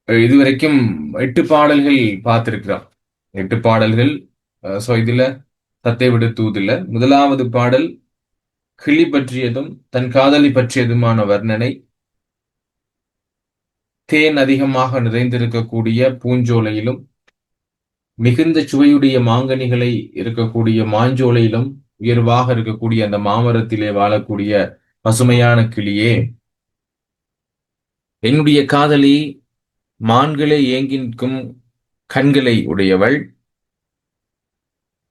இதுவரைக்கும் 8 பாடல்கள் பார்த்திருக்கிறோம். 8 பாடல்கள். ஸோ இதுல "தத்தை விட தூதில" முதலாவது பாடல் கிளி பற்றியதும், தன் காதலி பற்றியதுமான வர்ணனை. தேன் அதிகமாக நிறைந்திருக்கக்கூடிய பூஞ்சோலையிலும், மிகுந்த சுவையுடைய மாங்கனிகளை இருக்கக்கூடிய மாஞ்சோலையிலும், உயர்வாக இருக்கக்கூடிய அந்த மாமரத்திலே வாழக்கூடிய பசுமையான கிளியே, என்னுடைய காதலி மான்களே ஏங்கி நிற்கும் கண்களை உடையவள்,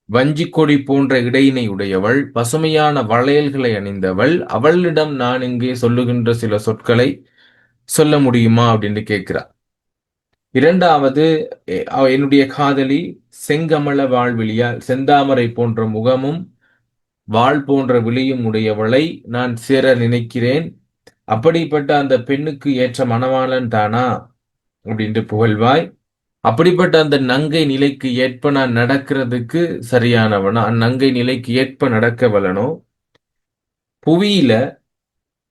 வஞ்சிக்கொடி போன்ற இடையினை உடையவள், பசுமையான வளையல்களை அணிந்தவள். அவளிடம் நான் இங்கே சொல்லுகின்ற சில சொற்களை சொல்ல முடியுமா அப்படின்னு கேட்கிறா. இரண்டாவது, என்னுடைய காதலி செங்கமல வாழ்விழியால், செந்தாமரை போன்ற முகமும் வாள் போன்ற விழியும் உடையவளை நான் சேர நினைக்கிறேன். அப்படிப்பட்ட அந்த பெண்ணுக்கு ஏற்ற மணவாளன் தானா அப்படின்ட்டு புகழ்வாய். அப்படிப்பட்ட அந்த நங்கை நிலைக்கு ஏற்ப நான் நடக்கிறதுக்கு சரியானவனா, அந்நங்கை நிலைக்கு ஏற்ப நடக்க வல்லனோ? புவியில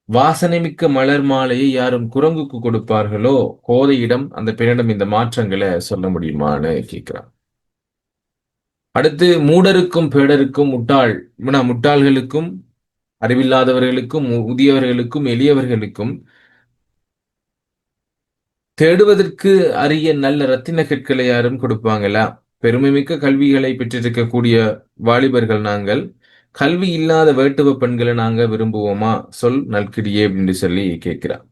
வாசனைமிக்க மலர் மாலையை யாரும் குரங்குக்கு கொடுப்பார்களோ, கோதையிடம், அந்த பெண்ணிடம் இந்த மாற்றங்களை சொல்ல முடியுமான்னு கேட்கிறான். அடுத்து, மூடருக்கும் பேடருக்கும் முட்டாள்களுக்கும் அறிவில்லாதவர்களுக்கும் முதியவர்களுக்கும் எளியவர்களுக்கும் தேடுவதற்கு அரிய நல்ல ரத்தின கற்களை யாரும் கொடுப்பாங்களா? பெருமைமிக்க கல்விகளை பெற்றிருக்கக்கூடிய வாலிபர்கள் நாங்கள், கல்வி இல்லாத வேட்டுவ பெண்களை நாங்க விரும்புவோமா? சொல் நல்கிடியே அப்படின்னு சொல்லி கேட்கிறார்.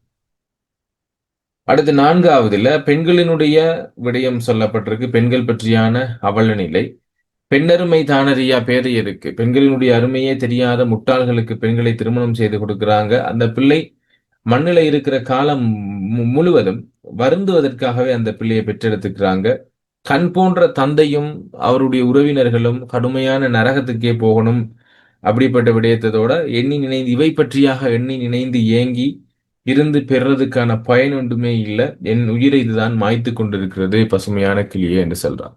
அடுத்து நான்காவதுல பெண்களினுடைய விடயம் சொல்லப்பட்டிருக்கு. பெண்கள் பற்றியான அவல நிலை. பெண்ணருமை தானறியா பேதையருக்கு, பெண்களினுடைய அருமையே தெரியாத முட்டாள்களுக்கு பெண்களை திருமணம் செய்து கொடுக்கிறாங்க. அந்த பிள்ளை மண்ணில இருக்கிற காலம் முழுவதும் வருந்துவதற்காகவே அந்த பிள்ளையை பெற்றெடுத்துக்கிறாங்க. கண் போன்ற தந்தையும் அவருடைய உறவினர்களும் கடுமையான நரகத்துக்கே போகணும் அப்படிப்பட்ட விடயத்தோட எண்ணி நினைந்து, இவை பற்றியாக எண்ணி நினைந்து ஏங்கி இருந்து பெறுறதுக்கான பயன் ஒன்றுமே இல்லை. என் உயிரை இதுதான் மாய்த்து கொண்டிருக்கிறது பசுமையான கிளியே என்று சொல்றான்.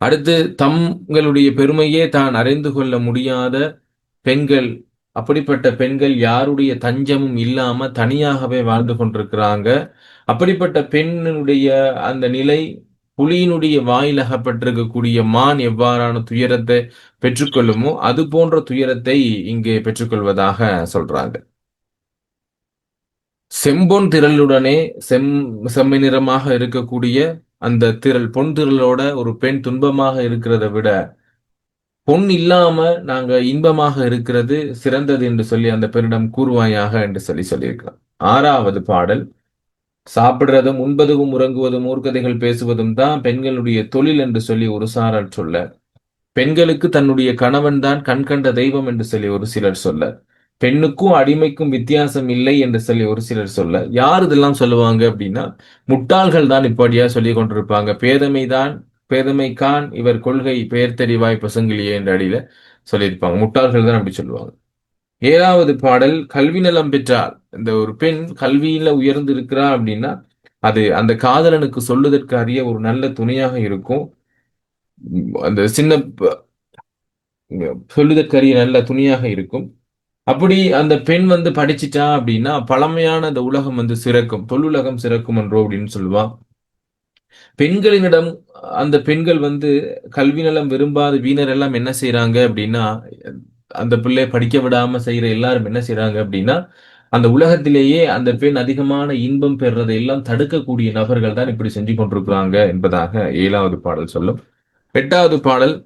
அடுத்து, தங்களுடைய பெருமையே தான் அறிந்து கொள்ள முடியாத பெண்கள், அப்படிப்பட்ட பெண்கள் யாருடைய தஞ்சமும் இல்லாம தனியாகவே வாழ்ந்து கொண்டிருக்கிறாங்க. அப்படிப்பட்ட பெண்ணினுடைய அந்த நிலை, புலியினுடைய வாயில் அகப்பட்டிருக்கக்கூடிய மான் எவ்வாறான துயரத்தை பெற்றுக்கொள்ளுமோ அது போன்ற துயரத்தை இங்கே பெற்றுக்கொள்வதாக சொல்றாங்க. செம்பொன் திரளுடனே செம்மை நிறமாக இருக்கக்கூடிய அந்த திரள், பொன் திரளோட ஒரு பெண் துன்பமாக இருக்கிறத விட பொன் இல்லாம நாங்க இன்பமாக இருக்கிறது சிறந்தது என்று சொல்லி அந்த பெண்ணிடம் கூறுவாயாக என்று சொல்லியிருக்கிறார். ஆறாவது பாடல், சாப்பிடுறதும் உண்பதும் உறங்குவதும் ஊர்க்கதைகள் பேசுவதும் தான் பெண்களுடைய தொழில் என்று சொல்லி ஒரு சாரார் சொல்ல, பெண்களுக்கு தன்னுடைய கணவன் தான் கண்கண்ட தெய்வம் என்று சொல்லி ஒரு சிலர் சொல்ல, பெண்ணுக்கும் அடிமைக்கும் வித்தியாசம் இல்லை என்று சொல்லி ஒரு சிலர் சொல்ல, யார் இதெல்லாம் சொல்லுவாங்க அப்படின்னா முட்டாள்கள் தான் இப்படியா சொல்லி கொண்டிருப்பாங்க. பேதமைக்கான் இவர் கொள்கை பெயர் தெரிவாய் பசுங்கிலியே என்ற அடியில சொல்லியிருப்பாங்க. முட்டாள்கள் தான் அப்படி சொல்லுவாங்க. ஏழாவது பாடல், கல்வி நலம் பெற்றால், இந்த ஒரு பெண் கல்வியில உயர்ந்து இருக்கிறா அப்படின்னா அது அந்த காதலனுக்கு சொல்லுதற்கு அறிய ஒரு நல்ல துணையாக இருக்கும். அந்த சின்ன சொல்லுதற்கரிய நல்ல துணியாக இருக்கும். அப்படி அந்த பெண் படிச்சிட்டா அப்படின்னா பழமையான அந்த உலகம் சிறக்கும், தொல்லுலகம் சிறக்கும் என்றோ அப்படின்னு சொல்லுவான். பெண்களினிடம் அந்த பெண்கள் கல்வி நலம் விரும்பாத வீணர் எல்லாம் என்ன செய்யறாங்க அப்படின்னா, அந்த பிள்ளை படிக்க விடாம செய்யற எல்லாரும் என்ன செய்யறாங்க அப்படின்னா, அந்த உலகத்திலேயே அந்த பெண் அதிகமான இன்பம் பெறுறதை எல்லாம் தடுக்கக்கூடிய நபர்கள் தான் இப்படி செஞ்சு கொண்டிருக்கிறாங்க என்பதாக ஏழாவது பாடல் சொல்லும். எட்டாவது பாடல்,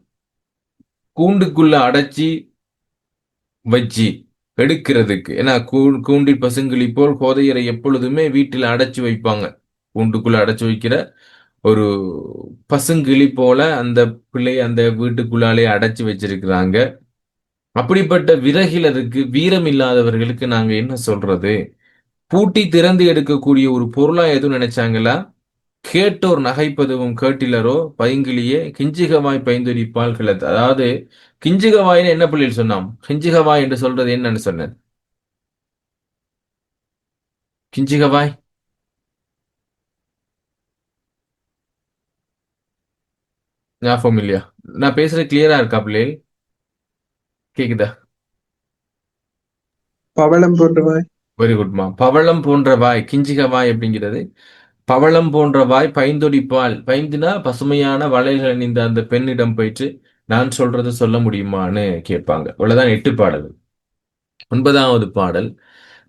கூண்டுக்குள்ள அடைச்சி வச்சு எடுக்கிறதுக்கு, ஏன்னா கூண்டில் பசுங்கிளி போல் கோதையரை எப்பொழுதுமே வீட்டில் அடைச்சு வைப்பாங்க. கூண்டுக்குள்ள அடைச்சு வைக்கிற ஒரு பசுங்கிளி போல அந்த பிள்ளை அந்த வீட்டுக்குள்ளாலே அடைச்சு வச்சிருக்கிறாங்க. அப்படிப்பட்ட விறகிலருக்கு வீரம் இல்லாதவர்களுக்கு நாங்க என்ன சொல்றது? பூட்டி திறந்து எடுக்கக்கூடிய ஒரு பொருளா எதுவும் நினைச்சாங்களா? கேட்டோர் நகைப்பதுவும் கேட்டிலரோ பைங்கிளியே கிஞ்சிகவாய் பைந்துரிப்பால் கிளத்து. அதாவது கிஞ்சிகவாய்னு என்ன பிள்ளைகள் சொன்னான்? கிஞ்சிகவாய் என்று சொல்றது என்னன்னு சொன்னேன். கிஞ்சிகவாய் ஞாபகம் இல்லையா? நான் பேசுறது கிளியரா இருக்கா பிள்ளைகள்? கேக்குதா? பவளம் போன்றவாய். வெரி குட்மா. பவளம் போன்ற வாய், கிஞ்சிக வாய் அப்படிங்கிறது பவளம் போன்ற வாய் பைந்தொடிப்பால், பைந்துனா பசுமையான வளையல்கள் அணிந்த அந்த பெண்ணிடம் போயிட்டு நான் சொல்றது சொல்ல முடியுமான்னு கேட்பாங்க. இவ்வளவுதான் 8 பாடல்கள். 9வது பாடல்,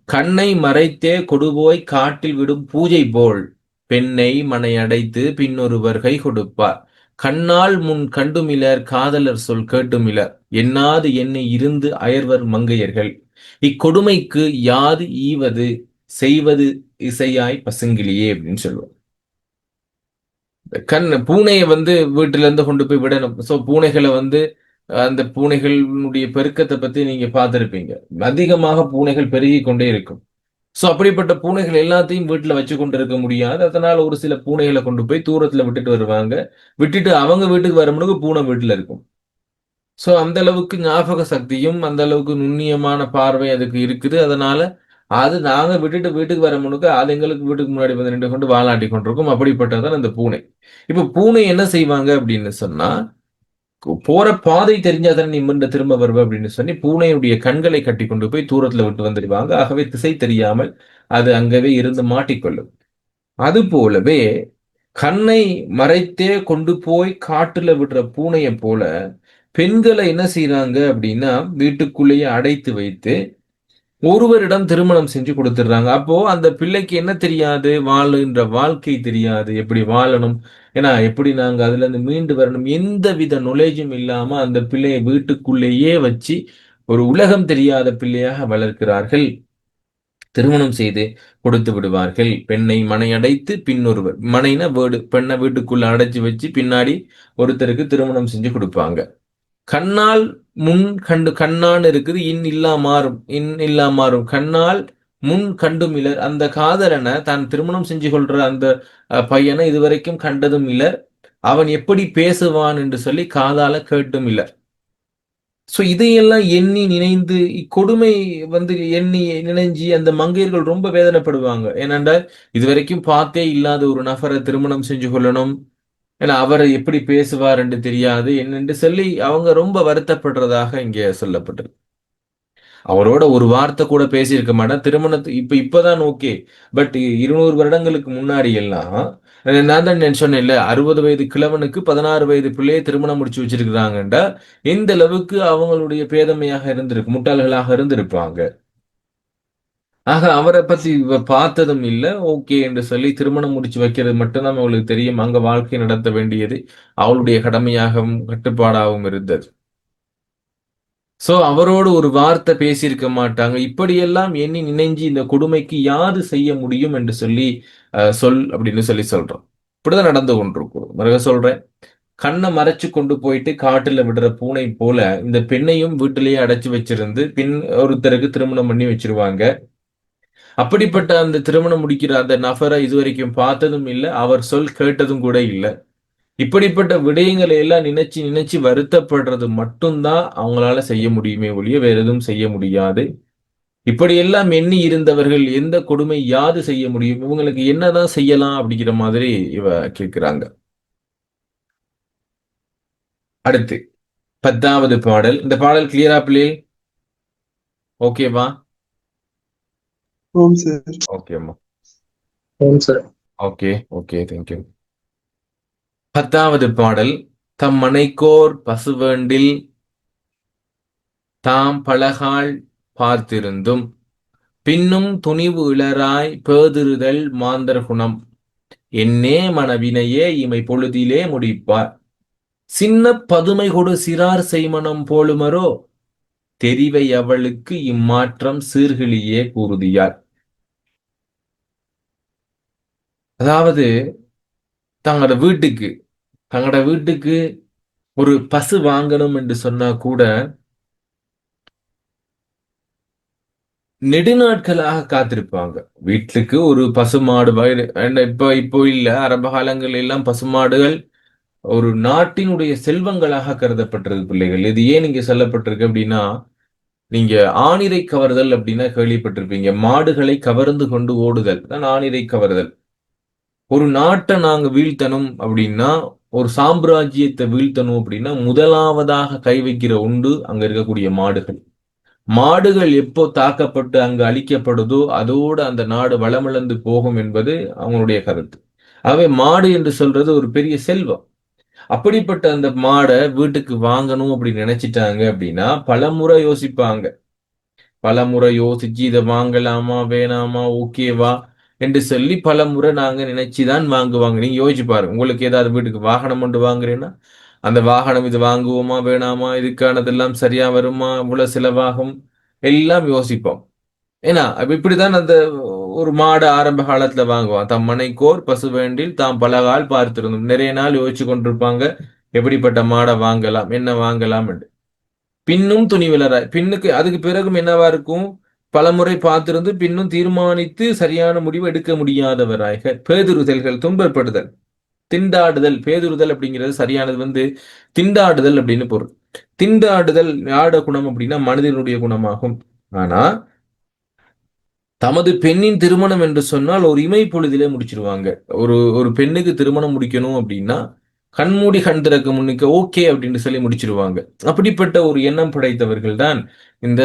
கண்ணை மறைத்தே கொடுபோய் காட்டில் விடும் பூஜை போல் பெண்ணை மனையடைத்து பின்னொருவர் கை கொடுப்பார். கண்ணால் முன் கண்டுமிலர் காதலர் சொல் கேட்டுமிலர் எண்ணாது என்னை இருந்து அயர்வர் மங்கையர்கள் இக்கொடுமைக்கு யாது ஈவது செய்வது இசையாய் பசுங்கிளியே அப்படின்னு சொல்லுவார். பூனையை வந்து வீட்டில இருந்து கொண்டு போய் விடணும். சோ பூனைகளை வந்து அந்த பூனைகளுடைய பெருக்கத்தை பத்தி நீங்க பார்த்திருப்பீங்க. அதிகமாக பூனைகள் பெருகி கொண்டே இருக்கும். சோ அப்படிப்பட்ட பூனைகள் எல்லாத்தையும் வீட்டுல வச்சு கொண்டு இருக்க முடியாது. அதனால ஒரு சில பூனைகளை கொண்டு போய் தூரத்துல விட்டுட்டு வருவாங்க. விட்டுட்டு அவங்க வீட்டுக்கு வரும்போது பூனை வீட்டுல இருக்கும். சோ அந்த அளவுக்கு ஞாபக சக்தியும் அந்த அளவுக்கு நுண்ணியமான பார்வை அதுக்கு இருக்குது. அதனால அது நாங்க விட்டுட்டு வீட்டுக்கு வர முன்னுக்கு அது எங்களுக்கு வீட்டுக்கு முன்னாடி வந்து நின்று கொண்டு வாலாட்டி கொண்டிருக்கும். அப்படிப்பட்டதுதான் அந்த பூனை. இப்ப பூனை என்ன செய்வாங்க அப்படின்னு சொன்னா, போற பாதை தெரிஞ்சாதானே நீ முன்ன திரும்ப வருவ அப்படின்னு சொல்லி பூனையுடைய கண்களை கட்டி கொண்டு போய் தூரத்துல விட்டு வந்துடுவாங்க. ஆகவே திசை தெரியாமல் அது அங்கவே இருந்து மாட்டிக்கொள்ளும். அது போலவே கண்ணை மறைத்தே கொண்டு போய் காட்டுல விடுற பூனையை போல பெண்களை என்ன செய்யறாங்க அப்படின்னா வீட்டுக்குள்ளேயே அடைத்து வைத்து ஒருவரிடம் திருமணம் செஞ்சு கொடுத்துடுறாங்க. அப்போ அந்த பிள்ளைக்கு என்ன தெரியாது? வாழுகின்ற வாழ்க்கை தெரியாது. எப்படி வாழணும், ஏன்னா எப்படி நாங்க அதுல இருந்து மீண்டு வரணும், எந்த வித நுழைஞ்சும் இல்லாம அந்த பிள்ளையை வீட்டுக்குள்ளேயே வச்சு ஒரு உலகம் தெரியாத பிள்ளையாக வளர்க்கிறார்கள். திருமணம் செய்து கொடுத்து விடுவார்கள். பெண்ணை மனையடைத்து பின்னொருவர், மனைனா வீடு, பெண்ணை வீட்டுக்குள்ள அடைச்சு வச்சு பின்னாடி ஒருத்தருக்கு திருமணம் செஞ்சு கொடுப்பாங்க. கண்ணால் முன் கண்டு கண்ணான்னு இருக்குது, இன் இல்லா மாறும், இன் இல்லா மாறும். கண்ணால் முன் கண்டும் அந்த காதலனை தான் திருமணம் செஞ்சு கொள்ற அந்த பையனை இதுவரைக்கும் கண்டதும் இல்ல. அவன் எப்படி பேசுவான் என்று சொல்லி காதால கேட்டும் இல்ல. சோ இதையெல்லாம் எண்ணி நினைந்து இக்கொடுமை வந்து எண்ணி நினைஞ்சி அந்த மங்கையர்கள் ரொம்ப வேதனைப்படுவாங்க. ஏனென்றால் இதுவரைக்கும் பார்த்தே இல்லாத ஒரு நபரை திருமணம் செஞ்சு கொள்ளணும், ஏன்னா அவர் எப்படி பேசுவார் என்று தெரியாது என்னென்று சொல்லி அவங்க ரொம்ப வருத்தப்படுறதாக இங்கே சொல்லப்பட்டது. அவரோட ஒரு வார்த்தை கூட பேசியிருக்க மாட்டேன். இப்பதான் ஓகே. பட் 200 வருடங்களுக்கு முன்னாடி எல்லாம் நான் தான் சொன்னேன்ல, 60 வயது கிழவனுக்கு 16 வயது பிள்ளையை திருமணம் முடிச்சு வச்சிருக்கிறாங்கன்றா எந்த அளவுக்கு அவங்களுடைய பேதமையாக இருந்திருக்கு, முட்டாள்களாக இருந்திருப்பாங்க. ஆக அவரை பத்தி பார்த்ததும் இல்ல. ஓகே என்று சொல்லி திருமணம் முடிச்சு வைக்கிறது மட்டும்தான் அவளுக்கு தெரியும். அங்க வாழ்க்கை நடத்த வேண்டியது அவளுடைய கடமையாகவும் கட்டுப்பாடாகவும் இருந்தது. சோ அவரோடு ஒரு வார்த்தை பேசியிருக்க மாட்டாங்க. இப்படியெல்லாம் எண்ணி நினைஞ்சு இந்த கொடுமைக்கு யாது செய்ய முடியும் என்று சொல்லி சொல் அப்படின்னு சொல்லி சொல்றோம். இப்படிதான் நடந்து கொண்டிருக்கும். மறுக சொல்றேன், கண்ணை மறைச்சு கொண்டு போயிட்டு காட்டுல விடுற பூனை போல இந்த பெண்ணையும் வீட்டிலேயே அடைச்சு வச்சிருந்து பின் ஒருத்தருக்கு திருமணம் பண்ணி வச்சிருவாங்க. அப்படிப்பட்ட அந்த திருமணம் முடிக்கிற அந்த நபரை இதுவரைக்கும் பார்த்ததும் இல்லை, அவர் சொல் கேட்டதும் கூட இல்லை. இப்படிப்பட்ட விடயங்களை எல்லாம் நினைச்சு நினைச்சு வருத்தப்படுறது மட்டும்தான் அவங்களால செய்ய முடியுமே ஒழிய வேற எதுவும் செய்ய முடியாது. இப்படியெல்லாம் எண்ணி இருந்தவர்கள் எந்த கொடுமை யாது செய்ய முடியும், இவங்களுக்கு என்னதான் செய்யலாம் அப்படிங்கிற மாதிரி இவ கேட்கிறாங்க. அடுத்து 10வது பாடல். இந்த பாடல் கிளியரா பிள்ளை? ஓகேவா? ஓகேம்மா. Okay okay, thank you. 10வது பாடல். தம் மனைக்கோர் பசுவேண்டில் தாம் பலகால் பார்த்திருந்தும் பின்னும் துணிவு இளராய் பேதிருதல் மாந்தர் குணம் என்னே மனவினையே இமை பொழுதிலே முடிப்பார் சின்ன பதுமை கொடு சிறார் செய்மனம் போலுமரோ தெரிவை அவளுக்கு இம்மாற்றம் சீர்கிழியே கூறுதியார். அதாவது தங்களோட வீட்டுக்கு தங்களோட வீட்டுக்கு ஒரு பசு வாங்கணும் என்று சொன்னா கூட நெடுநாட்களாக காத்திருப்பாங்க. வீட்டுக்கு ஒரு பசுமாடு வயது இப்போ இல்ல, ஆரம்ப காலங்கள் எல்லாம் பசுமாடுகள் ஒரு நாட்டினுடைய செல்வங்களாக கருதப்பட்டிருக்கு பிள்ளைகள். இது ஏன் இங்க சொல்லப்பட்டிருக்கு அப்படின்னா, நீங்க ஆணிரை கவர்தல் அப்படின்னா கேள்விப்பட்டிருப்பீங்க. மாடுகளை கவர்ந்து கொண்டு ஓடுதல் தான் ஆணிரை கவர்தல். ஒரு நாட்டை நாங்க வீழ்த்தணும் அப்படின்னா, ஒரு சாம்ராஜ்யத்தை வீழ்த்தணும் அப்படின்னா முதலாவதாக கை வைக்கிற உண்டு அங்க இருக்கக்கூடிய மாடுகள். மாடுகள் எப்போ தாக்கப்பட்டு அங்கு அழிக்கப்படுதோ அதோடு அந்த நாடு வளமிழந்து போகும் என்பது அவங்களுடைய கருத்து. ஆகவே மாடு என்று சொல்றது ஒரு பெரிய செல்வம். அப்படிப்பட்ட அந்த மாடை வீட்டுக்கு வாங்கணும் அப்படின்னு நினைச்சிட்டாங்க அப்படின்னா பலமுறை யோசிப்பாங்க. பலமுறை யோசிச்சு இதை வாங்கலாமா வேணாமா ஓகேவா என்று சொல்லி பலமுறை நாங்க நினைச்சுதான் வாங்குவாங்க. நீங்க யோசிச்சு பாருங்க, உங்களுக்கு ஏதாவது வீட்டுக்கு வாகனம் கொண்டு வாங்குறீங்கன்னா அந்த வாகனம் இது வாங்குவோமா வேணாமா, இதுக்கானதெல்லாம் சரியா வருமா, இவ்வளவு செலவாகும், எல்லாம் யோசிப்போம். ஏன்னா அப்ப இப்படித்தான் அந்த ஒரு மாடு ஆரம்ப காலத்துல வாங்குவான். தம் மனைக்கோர் பசு வேண்டில் தாம் பலகால் பார்த்திருந்தோம். நிறைய நாள் யோசிச்சு கொண்டிருப்பாங்க எப்படிப்பட்ட மாடை வாங்கலாம், என்ன வாங்கலாம் என்று. பின்னும் துணிவிலராய் பின்னுக்கு அதுக்கு பிறகும் என்னவா இருக்கும், பலமுறை பார்த்திருந்து பின்னும் தீர்மானித்து சரியான முடிவு எடுக்க முடியாதவராக பேதுறுதல்கள், துன்பப்படுதல், திண்டாடுதல். பேதுறுதல் அப்படிங்கிறது சரியானது திண்டாடுதல் அப்படின்னு பொருள். திண்டாடுதல் யாட குணம் அப்படின்னா மனிதனுடைய குணமாகும். ஆனா தமது பெண்ணின் திருமணம் என்று சொன்னால் ஒரு இமை பொழுதிலே முடிச்சிருவாங்க. ஒரு ஒரு பெண்ணுக்கு திருமணம் முடிக்கணும் அப்படின்னா கண்மூடி கண் திறக்க முன்னுக்கு ஓகே அப்படின்னு சொல்லி முடிச்சிருவாங்க. அப்படிப்பட்ட ஒரு எண்ணம் படைத்தவர்கள் தான் இந்த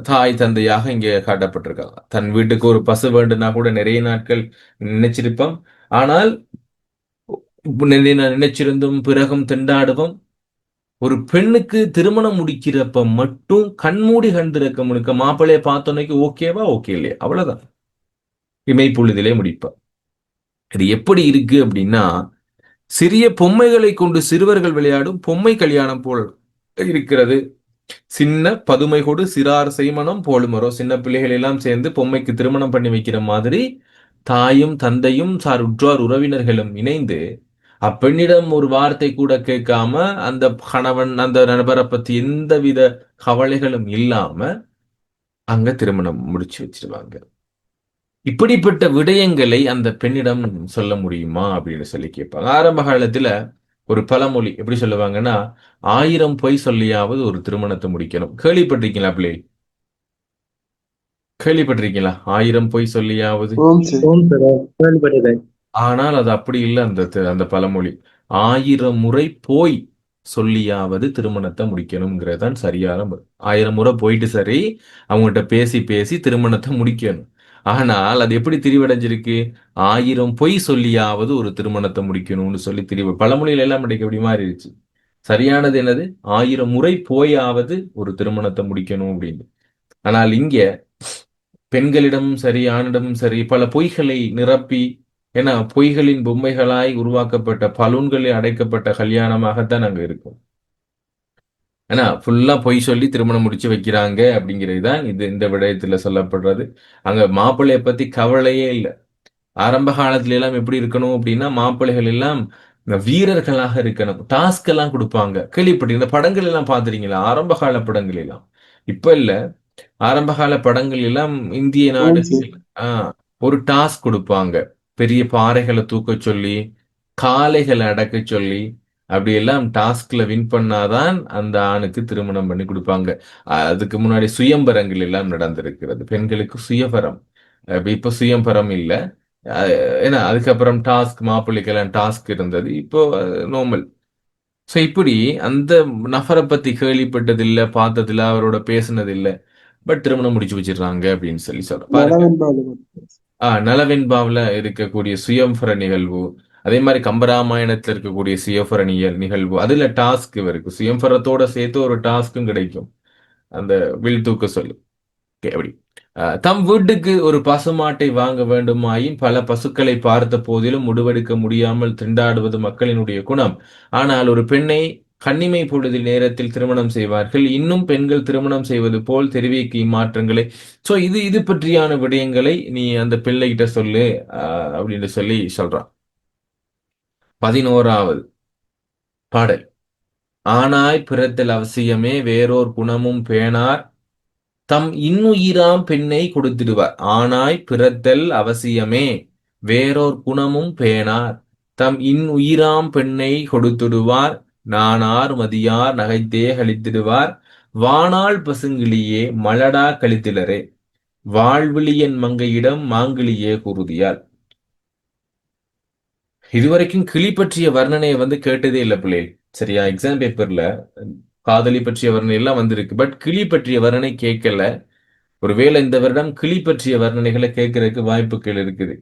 தாய் தந்தையாக இங்கே காட்டப்பட்டிருக்காங்க. தன் வீட்டுக்கு ஒரு பசு வேண்டுனா கூட நிறைய நாட்கள் நினைச்சிருப்போம். ஆனால் நினைச்சிருந்தும் பிறகும் திண்டாடுவோம். ஒரு பெண்ணுக்கு திருமணம் முடிக்கிறப்ப மட்டும் கண்மூடி கண் திறக்க முழுக்க மாப்பிள்ளைய பார்த்தோன்னைக்கு ஓகேவா ஓகே இல்லையா அவ்வளவுதான், இமைப்பொழுதிலே முடிப்பா. இது எப்படி இருக்கு அப்படின்னா சிறிய பொம்மைகளை கொண்டு சிறுவர்கள் விளையாடும் பொம்மை கல்யாணம் போல் இருக்கிறது. சின்ன பதுமை கொடு சிறார் செய்மனம் போலுமரோ, சின்ன பிள்ளைகள் எல்லாம் சேர்ந்து பொம்மைக்கு திருமணம் பண்ணி வைக்கிற மாதிரி தாயும் தந்தையும் சார் உற்றார் உறவினர்களும் இணைந்து அப்பெண்ணிடம் ஒரு வார்த்தை கூட கேட்காம அந்த கணவன் அந்த நபரை பத்தி எந்தவித கவலைகளும் இல்லாம அங்க திருமணம் முடிச்சு வச்சிருவாங்க. இப்படிப்பட்ட விடயங்களை அந்த பெண்ணிடம் சொல்ல முடியுமா அப்படின்னு சொல்லி கேட்பாங்க. ஆரம்ப காலத்துல ஒரு பழமொழி எப்படி சொல்லுவாங்கன்னா, 1000 பொய் சொல்லியாவது ஒரு திருமணத்தை முடிக்கணும். கேள்விப்பட்டிருக்கீங்களா பிள்ளை? கேள்விப்பட்டிருக்கீங்களா? 1000 பொய் சொல்லியாவது. ஓம் சார். ஓம் சார். கேள்விப்பட்டிருக்கேன். ஆனால் அது அப்படி இல்லை. அந்த பழமொழி 1000 முறை போய் சொல்லியாவது திருமணத்தை முடிக்கணுங்கிறது தான் சரியான 1000 முறை போயிட்டு சரி அவங்ககிட்ட பேசி பேசி திருமணத்தை முடிக்கணும். ஆனால் அது எப்படி திரிவடைஞ்சிருக்கு, 1000 பொய் சொல்லியாவது ஒரு திருமணத்தை முடிக்கணும்னு சொல்லி பழமொழியில எல்லாம் இன்றைக்கு எப்படி மாறிடுச்சு. சரியானது என்னது, 1000 முறை போயாவது ஒரு திருமணத்தை முடிக்கணும் அப்படின்னு. ஆனால் இங்க பெண்களிடமும் சரி ஆணிடமும் சரி பல பொய்களை நிரப்பி, ஏன்னா பொய்களின் பொம்மைகளாய் உருவாக்கப்பட்ட பலூன்களில் அடைக்கப்பட்ட கல்யாணமாகத்தான் அங்க இருக்கும். ஏன்னா ஃபுல்லா பொய் சொல்லி திருமணம் முடிச்சு வைக்கிறாங்க அப்படிங்கிறது தான் இந்த விடயத்துல சொல்லப்படுறது. அங்க மாப்பிள்ளைய பத்தி கவலையே இல்லை. ஆரம்ப காலத்துல எல்லாம் எப்படி இருக்கணும் அப்படின்னா மாப்பிள்ளைகள் எல்லாம் இந்த வீரர்களாக இருக்கணும். டாஸ்க் எல்லாம் கொடுப்பாங்க. கேள்விப்பட்டு இந்த படங்கள் எல்லாம் பாத்துறீங்களா, ஆரம்ப கால படங்கள் எல்லாம்? இப்ப இல்ல, ஆரம்ப கால படங்கள் எல்லாம் இந்திய ஓம் சார். நாடுகள் ஒரு டாஸ்க் கொடுப்பாங்க. பெரிய பாறைகளை தூக்க சொல்லி காளைகளை அடக்க சொல்லி அப்படி எல்லாம் டாஸ்க்ல வின் பண்ணாதான் அந்த ஆணுக்கு திருமணம் பண்ணி கொடுப்பாங்க. அதுக்கு முன்னாடி சுயம்பரங்கள் எல்லாம் நடந்திருக்கிறது. பெண்களுக்கு சுயபரம். இப்ப சுயம்பரம் இல்ல. ஏன்னா அதுக்கப்புறம் டாஸ்க், மாப்பிள்ளைக்கெல்லாம் டாஸ்க் இருந்தது. இப்போ நார்மல். சோ இப்படி அந்த நபரை பத்தி கேள்விப்பட்டதில்லை, பார்த்ததில்லை, அவரோட பேசினதில்லை, பட் திருமணம் முடிச்சு வச்சிடுறாங்க அப்படின்னு சொல்லி சொல்றேன் பாருங்க. நலவென்பாடு. நலவெண்பாவுல இருக்கக்கூடிய சுயம்பர நிகழ்வு, அதே மாதிரி கம்பராமாயணத்துல இருக்கக்கூடிய சுயம்பர நிகழ்வு, அதுல டாஸ்க் இருக்கு. சுயம்பரத்தோட சேர்த்து ஒரு டாஸ்க்கும் கிடைக்கும். அந்த வில் தூக்க சொல்லு. ஓகே, அப்படி தம் வீட்டுக்கு ஒரு பசுமாட்டை வாங்க வேண்டுமாயின் பல பசுக்களை பார்த்த போதிலும் முடிவெடுக்க முடியாமல் திண்டாடுவது மக்களினுடைய குணம். ஆனால் ஒரு பெண்ணை கன்னிமை பொழுதில் நேரத்தில் திருமணம் செய்வார்கள். இன்னும் பெண்கள் திருமணம் செய்வது போல் தெரிவிக்க இம்மாற்றங்களை. சோ இது பற்றியான விடயங்களை நீ அந்த பிள்ளைகிட்ட சொல்லு அப்படின்னு சொல்லி சொல்றான். 11வது பாடல். ஆனாய் பிறத்தல் அவசியமே வேறோர் குணமும் பேணார் தம் இன்னுயிராம் பெண்ணை கொடுத்திடுவார். ஆனாய் பிறத்தல் அவசியமே வேறோர் குணமும் பேணார் தம் இன்னுயிராம் பெண்ணை கொடுத்திடுவார் நானார் மதியார் நகைத்தே கழித்திடுவார் வானாள் பசுங்கிளியே மலடா கழித்திலரே வாழ்விழியன் மங்கையிடம் மாங்கிளியே குருதியால். இதுவரைக்கும் கிளி பற்றிய வர்ணனையை கேட்டதே இல்லை பிள்ளை. சரியா? எக்ஸாம் பேப்பர்ல காதலி பற்றிய வர்ணனை எல்லாம் வந்திருக்கு. பட் கிளி பற்றிய வர்ணனை கேட்கல. ஒருவேளை இந்த வருடம் கிளி பற்றிய வர்ணனைகளை கேட்கறதுக்கு வாய்ப்புகள் இருக்குது.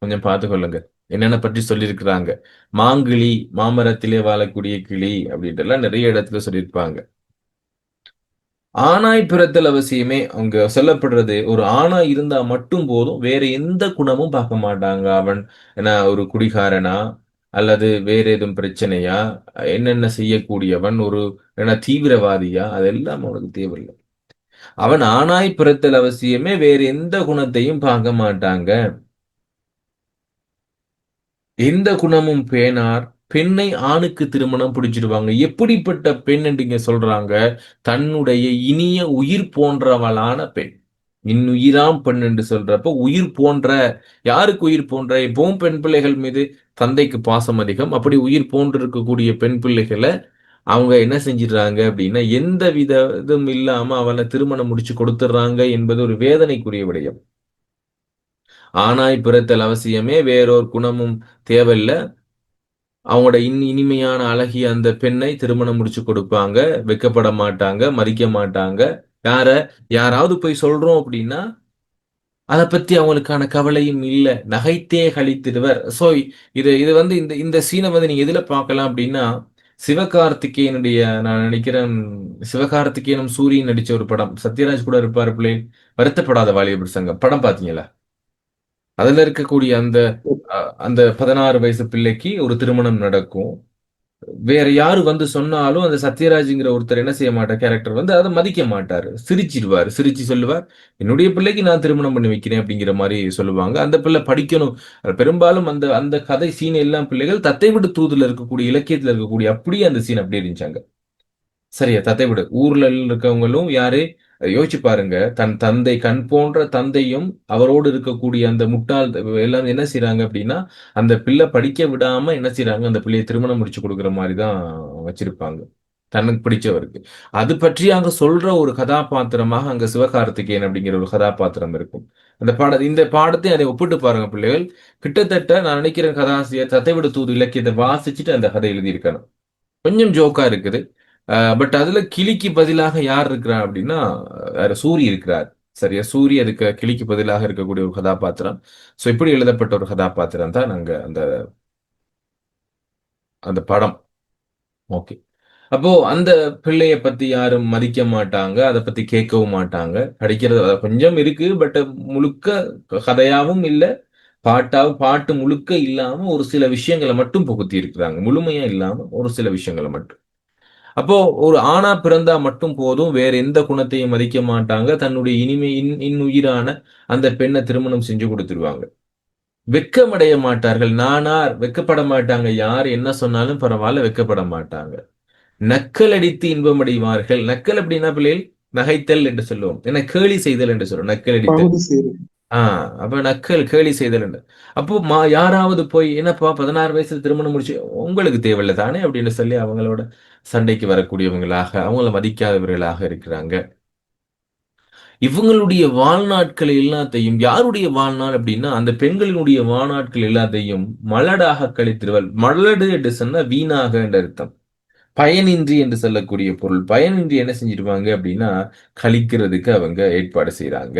கொஞ்சம் பார்த்துக்கொள்ளுங்க. என்னென்ன பற்றி சொல்லியிருக்கிறாங்க. மாங்கிளி, மாமரத்திலே வாழக்கூடிய கிளி அப்படின்ட்டு எல்லாம் நிறைய இடத்துல சொல்லியிருப்பாங்க. ஆணாய் பிறத்தல் அவசியமே அங்க சொல்லப்படுறது. ஒரு ஆணாய் இருந்தா மட்டும் போதும். வேற எந்த குணமும் பார்க்க மாட்டாங்க. அவன் என்ன ஒரு குடிகாரனா? அல்லது வேற ஏதும் பிரச்சனையா? என்னென்ன செய்யக்கூடியவன்? ஒரு என்ன தீவிரவாதியா? அதெல்லாம் அவனுக்கு தேவையில்ல. அவன் ஆணாய் பிறத்தல் அவசியமே. வேறு எந்த குணத்தையும் பார்க்க மாட்டாங்க. எந்த குணமும் பேணார். பெண்ணை ஆணுக்கு திருமணம் புடிச்சிடுவாங்க. எப்படிப்பட்ட பெண் என்று இங்க சொல்றாங்க? தன்னுடைய இனிய உயிர் போன்றவளான பெண். இன்னுயிராம் பெண் என்று சொல்றப்போ, உயிர் போன்ற யாருக்கு உயிர் போன்ற? எப்பவும் பெண் பிள்ளைகள் மீது தந்தைக்கு பாசம் அதிகம். அப்படி உயிர் போன்று இருக்கக்கூடிய பெண் பிள்ளைகள அவங்க என்ன செஞ்சிடுறாங்க அப்படின்னா, எந்த வித இதுவும் இல்லாம அவன திருமணம் முடிச்சு கொடுத்துடுறாங்க என்பது ஒரு வேதனைக்குரிய விடயம். ஆணாய் பிறத்தல் அவசியமே. வேறொரு குணமும் தேவையில்ல. அவங்களோட இனிமையான அழகிய அந்த பெண்ணை திருமணம் முடிச்சு கொடுப்பாங்க. வெட்கப்பட மாட்டாங்க, மதிக்க மாட்டாங்க. யார? யாராவது போய் சொல்றோம் அப்படின்னா, அத பத்தி அவங்களுக்கான கவலையும் இல்ல. நகைத்தே கழித்திடுவர். சோ இது இது வந்து இந்த இந்த சீன வந்து நீங்க எதுல பார்க்கலாம் அப்படின்னா, சிவகார்த்திகேயனுடைய நான் நினைக்கிறேன் சிவகார்த்திகேயனும் சூரியன் நடிச்ச ஒரு படம். சத்யராஜ் கூட இருப்பாரு பிள்ளைகள். வருத்தப்படாத வாலிபர் சங்கம். படம் பார்த்தீங்களா? அதுல இருக்கக்கூடிய அந்த அந்த 16 வயசு பிள்ளைக்கு ஒரு திருமணம் நடக்கும். வேற யாரு வந்து சொன்னாலும் அந்த சத்யராஜ்ங்கிற ஒருத்தர் என்ன செய்ய மாட்டார் கேரக்டர் வந்து அதை மதிக்க மாட்டாரு. சிரிச்சிடுவாரு. சிரிச்சு சொல்லுவார், என்னுடைய பிள்ளைக்கு நான் திருமணம் பண்ணி வைக்கிறேன் அப்படிங்கிற மாதிரி சொல்லுவாங்க. அந்த பிள்ளை படிக்கணும். பெரும்பாலும் அந்த அந்த கதை சீன் எல்லாம் பிள்ளைகள் தத்தை விட்டு தூதுல இருக்கக்கூடிய இலக்கியத்துல இருக்கக்கூடிய அப்படியே அந்த சீன் அப்படியே இருந்துச்சாங்க. சரியா? தத்தை விடு. ஊர்ல இருக்கவங்களும் யாரு? யோசிச்சு பாருங்க. தன் தந்தை கண் போன்ற தந்தையும், அவரோடு இருக்கக்கூடிய அந்த முட்டாள் எல்லாம் என்ன செய்றாங்க அப்படின்னா, அந்த பிள்ளை படிக்க விடாம என்ன செய்றாங்க, அந்த பிள்ளைய திருமணம் முடிச்சு குடுக்குற மாரி தான் வச்சிருப்பாங்க. தனக்கு பிடிச்சவருக்கு. அது பற்றி அங்க சொல்ற ஒரு கதாபாத்திரமாக அங்க சிவகார்த்திகேயன் அப்படிங்கிற ஒரு கதாபாத்திரம் இருக்கும். இந்த பாடத்தை அதை ஒப்பிட்டு பாருங்க பிள்ளைகள். கிட்டத்தட்ட நான் நினைக்கிறேன் கதாசிரியர் தத்தை விடு தூது இலக்கியத்தை வாசிச்சுட்டு அந்த கதை எழுதியிருக்கணும். கொஞ்சம் ஜோக்கா இருக்குது. பட் அதுல கிளிக்கு பதிலாக யார் இருக்கிறா அப்படின்னா, வேற சூரி இருக்கிறார். சரியா? சூரி அதுக்கு கிளிக்கு பதிலாக இருக்கக்கூடிய ஒரு கதாபாத்திரம். சோ இப்படி எழுதப்பட்ட ஒரு கதாபாத்திரம் தான் அங்க அந்த அந்த படம். ஓகே. அப்போ அந்த பிள்ளைய பத்தி யாரும் மதிக்க மாட்டாங்க. அத பத்தி கேட்கவும் மாட்டாங்க. படிக்கிறது கொஞ்சம் இருக்கு. பட் முழுக்க கதையாவும் இல்ல. பாட்டு முழுக்க இல்லாம ஒரு சில விஷயங்கள மட்டும் புகுத்தி இருக்கிறாங்க. முழுமையா இல்லாம ஒரு சில விஷயங்கள மட்டும். அப்போ ஒரு ஆணா பிறந்தா மட்டும் போதும். வேற எந்த குணத்தையும் மதிக்க மாட்டாங்க. தன்னுடைய இன்னுயிரான அந்த பெண்ண திருமணம் செஞ்சு குடுத்துருவாங்க. வெட்கமடைய மாட்டார்கள். நானார் வெட்கப்பட மாட்டாங்க. யார் என்ன சொன்னாலும் பரவால்ல வெட்கப்பட மாட்டாங்க. நக்கல் அடித்து இன்பமடைவார்கள். நக்கல் அப்படின்னா பிள்ளைகள் நகைத்தல் என்று சொல்லுவோம். ஏன்னா கேலி செய்தல் என்று சொல்லுவோம். நக்கல் அடித்தல். பகுதி சேரும். ஆ அப்ப நக்கல் கேலி செய்தல் என்று. அப்போ யாராவது போய் என்னப்பா 16 வயசுல திருமணம் முடிச்சு உங்களுக்கு தேவையில்ல தானே அப்படின்னு சொல்லி அவங்களோட சண்டைக்கு வரக்கூடியவங்களாக, அவங்கள மதிக்காதவர்களாக இருக்கிறாங்க. இவங்களுடைய வாழ்நாட்கள் எல்லாத்தையும் யாருடைய வாழ்நாள் அப்படின்னா, அந்த பெண்களினுடைய வாழ்நாட்கள் எல்லாத்தையும் மலடாக கழித்திடுவர். மலடு என்று சொன்னா வீணாக என்று அர்த்தம். பயனின்றி என்று சொல்லக்கூடிய பொருள். பயனின்றி என்ன செஞ்சிருவாங்க அப்படின்னா, கழிக்கிறதுக்கு அவங்க ஏற்பாடு செய்றாங்க.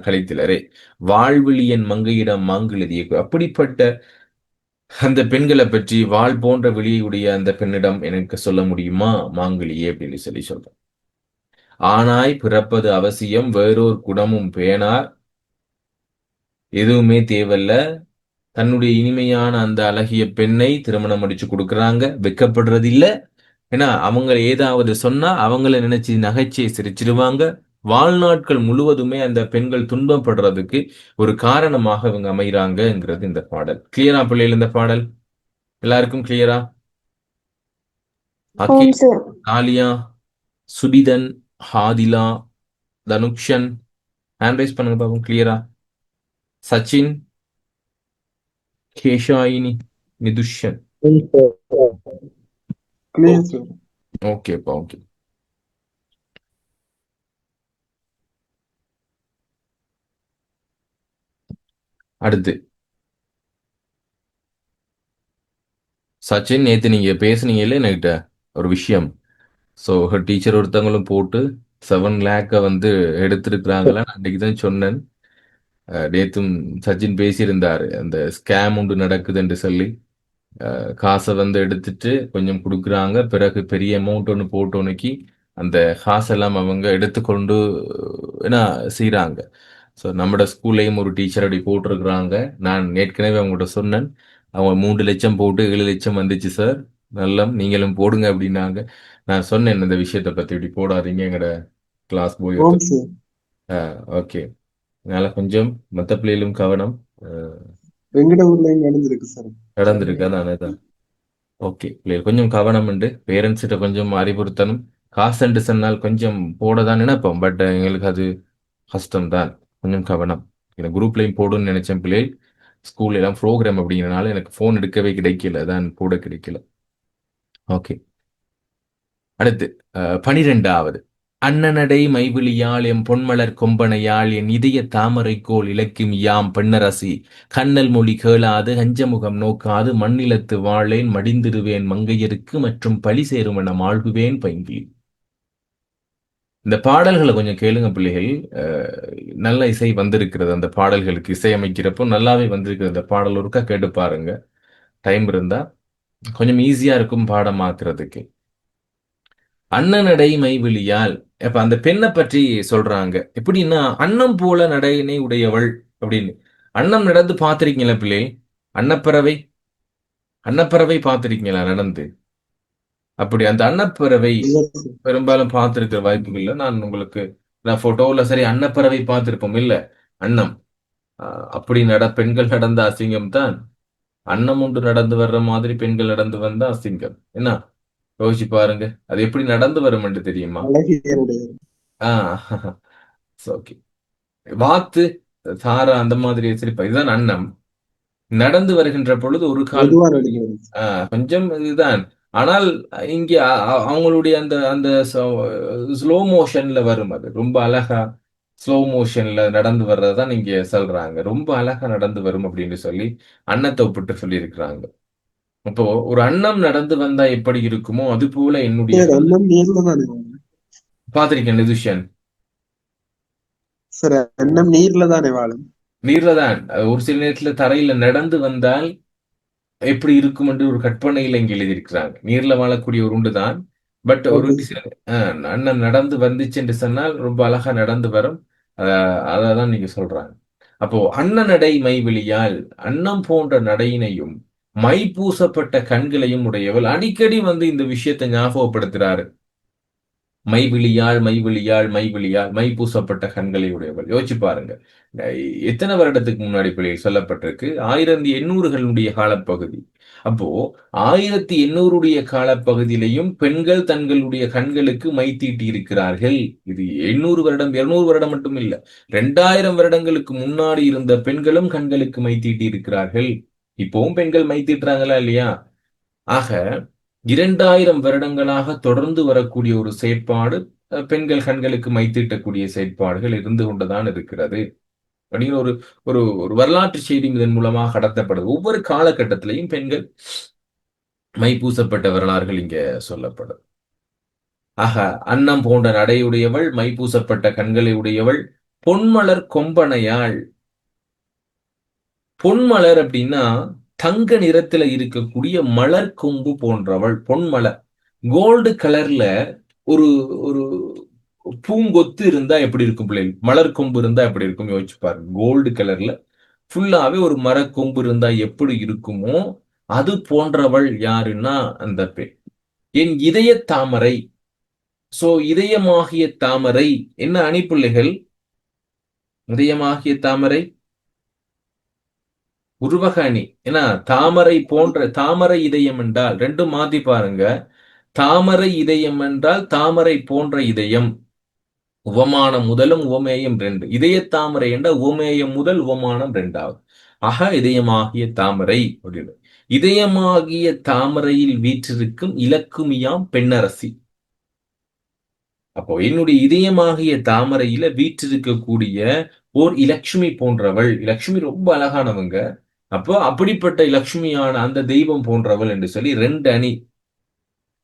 கழித்திலரே. வாழ்விழியன் மங்கையிடம் மாங்கிழுதிய அப்படிப்பட்ட அந்த பெண்கள பற்றி வாள் போன்ற விழியுடைய அந்த பெண்ணிடம் எனக்கு சொல்ல முடியுமா? மாங்கிலியே அப்படின்னு சொல்லி சொல்றான். ஆணாய் பிறப்பது அவசியம். வேறோர் குணமும் பேணார். எதுவுமே தேவையில்ல. தன்னுடைய இனிமையான அந்த அழகிய பெண்ணை திருமணம் முடிச்சு குடுக்குறாங்க. வெட்கப்படுறது இல்ல. ஏன்னா, அவங்க ஏதாவது சொன்னா அவங்கள நினைச்சு நகைச்சு சிரிச்சிடுவாங்க. வாழ்நாட்கள் முழுவதுமே அந்த பெண்கள் துன்பப்படுறதுக்கு ஒரு காரணமாக இவங்க அமையறாங்கங்கிறது இந்த பாடல். கிளியரா பிள்ளைகள் இந்த பாடல்? எல்லாருக்கும் கிளியரா? ஓம் Akil, sir. Aliya, Subithan, Hathila, Thanushan hand raise பண்ணுங்க பாப்போம். கிளியரா? சச்சின், கேஷாயினி, நிதுஷன். Clear sir. ஓகேப்பா ஓகே. அடுத்து சச்சின், நேத்து நீங்க பேசுனீங்கல்ல என்கிட்ட ஒரு விஷயம். ஸோ டீச்சர் ஒருத்தவங்களும் போட்டு 7 லேக்கை வந்து எடுத்திருக்கிறாங்களா. அன்றைக்கு தான் சொன்னேன். நேத்தும் சச்சின் பேசியிருந்தாரு அந்த ஸ்கேம் ஒன்று நடக்குது என்று சொல்லி. காசை வந்து எடுத்துட்டு கொஞ்சம் கொடுக்குறாங்க, பிறகு பெரிய அமௌண்ட் ஒன்று போட்டோன்னைக்கு அந்த காசெல்லாம் அவங்க எடுத்துக்கொண்டு என்ன செய்கிறாங்க. ஸோ நம்மட ஸ்கூல்லையும் ஒரு டீச்சர் அப்படி போட்டிருக்கிறாங்க. நான் ஏற்கனவே அவங்கள்ட்ட சொன்னேன். அவங்க 3 லட்சம் போட்டு 7 லட்சம் வந்துச்சு சார், நல்ல நீங்களும் போடுங்க அப்படின்னாங்க. நான் சொன்னேன் இந்த விஷயத்தை பற்றி இப்படி போடாதீங்க, எங்கட கிளாஸ் போய் ஓம் சார். ஓகே. அதனால கொஞ்சம் மற்ற பிள்ளைகளும் கவனம். அஹ், வெங்கட ஊர்லயும் நடந்திருக்கு சார். நடந்திருக்கு அதான் அதான். ஓகே பிள்ளைகள் கொஞ்சம் கவனம் உண்டு, பேரண்ட்ஸ்கிட்ட கொஞ்சம் அறிவுறுத்தணும். காசு சொன்னால் கொஞ்சம் போட தான் நினைப்போம், பட் எங்களுக்கு அது கஷ்டம்தான். கொஞ்சம் கவனம். எனக்கு குரூப்லையும் போடுன்னு நினைச்சேன் பிள்ளைகள். ஸ்கூல்ல எல்லாம் ப்ரோக்ராம் அப்படிங்கிறனால எனக்கு ஃபோன் எடுக்கவே கிடைக்கல, தான் போட கிடைக்கல. ஓகே. அடுத்து 12வது. அன்னநடை மைவிழியாள் எம் பொன்மலர் கொம்பனையாள் என் இதய தாமரைக்கோள் இலக்கும் யாம் பெண்ணரசி கண்ணல் மொழி கேளாது கஞ்சமுகம் நோக்காது மண்ணிலத்து வாழேன் மடிந்திருவேன் மங்கையருக்கு மற்றும் பழி சேருமென மாழ்குவேன் பைங்கி. இந்த பாடல்களை கொஞ்சம் கேளுங்க பிள்ளைகள். நல்ல இசை வந்திருக்கிறது, அந்த பாடல்களுக்கு இசையமைக்கிறப்போ நல்லாவே வந்திருக்கிறது. அந்த பாடல் ஒருக்கா கேட்டு பாருங்க, டைம் இருந்தா கொஞ்சம் ஈஸியா இருக்கும் பாடமாக்குறதுக்கு. அன்னநடை மைவிழியால். அப்ப அந்த பெண்ணை பற்றி சொல்றாங்க எப்படின்னா, அன்னம் போல நடையினை உடையவள் அப்படின்னு. அன்னம் நடந்து பார்த்திருக்கீங்களா பிள்ளை? அன்னப்பறவை, அன்னப்பறவை பார்த்திருக்கீங்களா நடந்து? அப்படி அந்த அன்னப்பறவை இல்ல சார். பெரும்பாலும் பார்த்திருக்கிற வாய்ப்புகள் இல்லை. நான் போட்டோல சரி அன்னப்பறவை பார்த்திருப்போம் இல்ல, அன்னம். அப்படி பெண்கள் நடந்த அசிங்கம் தான். அன்னம் ஒன்று நடந்து வர்ற மாதிரி பெண்கள் நடந்து வந்தா அசிங்கம் என்ன. யோசிச்சு பாருங்க, அது எப்படி நடந்து வரும் என்று தெரியுமா? அழகியருடைய ஆஹ் ஓகே. வாத்து, சாரா அந்த மாதிரி சிரிப்பா, இதுதான் அன்னம். நடந்து வருகின்ற பொழுது ஒரு கால் மெதுவா நடிகர். கொஞ்சம் இதுதான். ஆனால் இங்கே அவங்களுடைய அந்த அந்த ஸ்லோ மோஷன்ல வரும், அது ரொம்ப அழகா ஸ்லோ மோஷன்ல நடந்து வர்றதுதான் இங்க சொல்றாங்க. ரொம்ப அழகா நடந்து வரும் அப்படின்னு சொல்லி அன்னத்தை ஒப்பிட்டு சொல்லி இருக்கிறாங்க. அப்போ ஒரு அன்னம் நடந்து வந்தா எப்படி இருக்குமோ அது போல என்னுடைய சார் அண்ணன் நீர்ல தானே வாழும். பாத்திருக்கேன் நிதுஷன். சார் அண்ணன் நீர்ல தானே வாழும். நீர்ல தான். ஒரு சில நேரத்துல தரையில நடந்து வந்தால் எப்படி இருக்கும் என்று ஒரு கற்பனையில இங்க எழுதியிருக்கிறாங்க. நீர்ல வாழக்கூடிய ஒரு உண்டு தான். பட் ஒரு ஓகே சில சார். அண்ணன் நடந்து வந்துச்சு என்று சொன்னால் ரொம்ப அழகா நடந்து வரும். அதான் நீங்க சொல்றாங்க. அப்போ அன்னநடை மைவிழியால், அன்னம் போன்ற நடையினையும் மை பூசப்பட்ட கண்களையும் உடையவள். அடிக்கடி வந்து இந்த விஷயத்தை ஞாபகப்படுத்துறாரு. மைவிழியாள் மைவிழியாள் மைவிழியாள், மை பூசப்பட்ட கண்களை உடையவள். யோசிச்சு பாருங்க, எத்தனை வருடத்துக்கு முன்னாடி பிள்ளைகள் சொல்லப்பட்டிருக்கு? 1800களுடைய காலப்பகுதி. அப்போ 1800 காலப்பகுதியிலையும் பெண்கள் தங்களுடைய கண்களுக்கு மை தீட்டி இருக்கிறார்கள். இது 800 வருடம் 200 வருடம் மட்டும் இல்ல, 2000 வருடங்களுக்கு முன்னாடி இருந்த பெண்களும் கண்களுக்கு மை தீட்டி இருக்கிறார்கள். இப்பவும் பெண்கள் மை தீட்டுறாங்களா இல்லையா? ஆக 2000 வருடங்களாக தொடர்ந்து வரக்கூடிய ஒரு செயற்பாடு, பெண்கள் கண்களுக்கு மைத்தீட்டக்கூடிய செயற்பாடுகள் இருந்து கொண்டுதான் இருக்கிறது அப்படிங்கிற ஒரு ஒரு ஒரு வரலாற்று செய்தி இதன் மூலமாக கடத்தப்படுது. ஒவ்வொரு காலகட்டத்திலையும் பெண்கள் மை பூசப்பட்ட வரலாறுகள் இங்க சொல்லப்படும். ஆக அன்னம் போன்ற நடையுடையவள், மை பூசப்பட்ட கண்களை உடையவள், பொன்மலர் கொம்பனையாள். பொன்மலர் அப்படின்னா தங்க நிறத்துல இருக்கக்கூடிய மலர் கொம்பு போன்றவள் பொன்மலர். கோல்டு கலர்ல ஒரு ஒரு பூங்கொத்து இருந்தா எப்படி இருக்கும் பிள்ளைகள்? மலர் கொம்பு இருந்தா எப்படி இருக்கும் யோசிச்சு பாருங்க. கோல்டு கலர்ல ஃபுல்லாவே ஒரு மரக்கொம்பு இருந்தா எப்படி இருக்குமோ அது போன்றவள் யாருன்னா அந்த பெண். என் இதய தாமரை. சோ இதயமாகிய தாமரை என்ன அணி பிள்ளைகள்? இதயமாகிய தாமரை உருவக அணி. ஏன்னா தாமரை போன்ற, தாமரை இதயம் என்றால் ரெண்டும் மாத்தி பாருங்க. தாமரை இதயம் என்றால் தாமரை போன்ற இதயம். உவமானம் முதலும் உவமேயம் 2. இதய தாமரை என்ற உவமேயம் முதல் உவமானம் 2வது. இதயமாகிய தாமரை அப்படின்னு. இதயமாகிய தாமரையில் வீற்றிருக்கும் இலக்குமியாம் பெண்ணரசி. அப்போ என்னுடைய இதயமாகிய தாமரையில வீற்றிருக்கக்கூடிய ஓர் இலட்சுமி போன்றவள். இலட்சுமி ரொம்ப அழகானவங்க. அப்போ அப்படிப்பட்ட இலட்சுமியான அந்த தெய்வம் போன்றவள் என்று சொல்லி 2 அணி.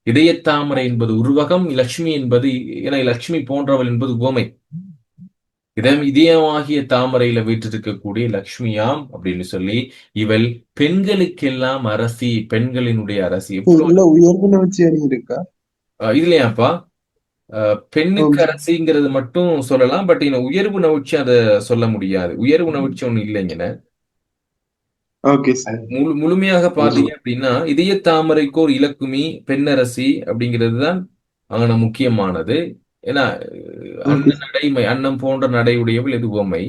இதயத்தாமரை என்பது உருவகம், லட்சுமி என்பது ஏன்னா லட்சுமி போன்றவள் என்பது உவமை. இதயமாகிய தாமரையில வீற்றிருக்கக்கூடிய லக்ஷ்மியாம் அப்படின்னு சொல்லி, இவள் பெண்களுக்கெல்லாம் அரசி, பெண்களினுடைய அரசி. உள்ள உயர்வு நவிற்சி அணி இருக்கா? இதுலயாப்பா பெண்ணுக்கு ஓம் சார். அரசிங்கிறது மட்டும் சொல்லலாம். பட் இந்த உயர்வு நவிற்சி அதை சொல்ல முடியாது. உயர்வு நவிற்சி ஒண்ணு இல்லைங்கன்னு. Okay sir. முழுமையாக பாத்தீங்க அப்படின்னா, இதய தாமரைக்கு ஒரு இலக்குமி, பெண்ணரசி அப்படிங்கிறது தான் அங்கன முக்கியமானது. ஏன்னா ஓகே அன்ன நடை அன்னம் போன்ற நடை உடையவள் இது உவமை.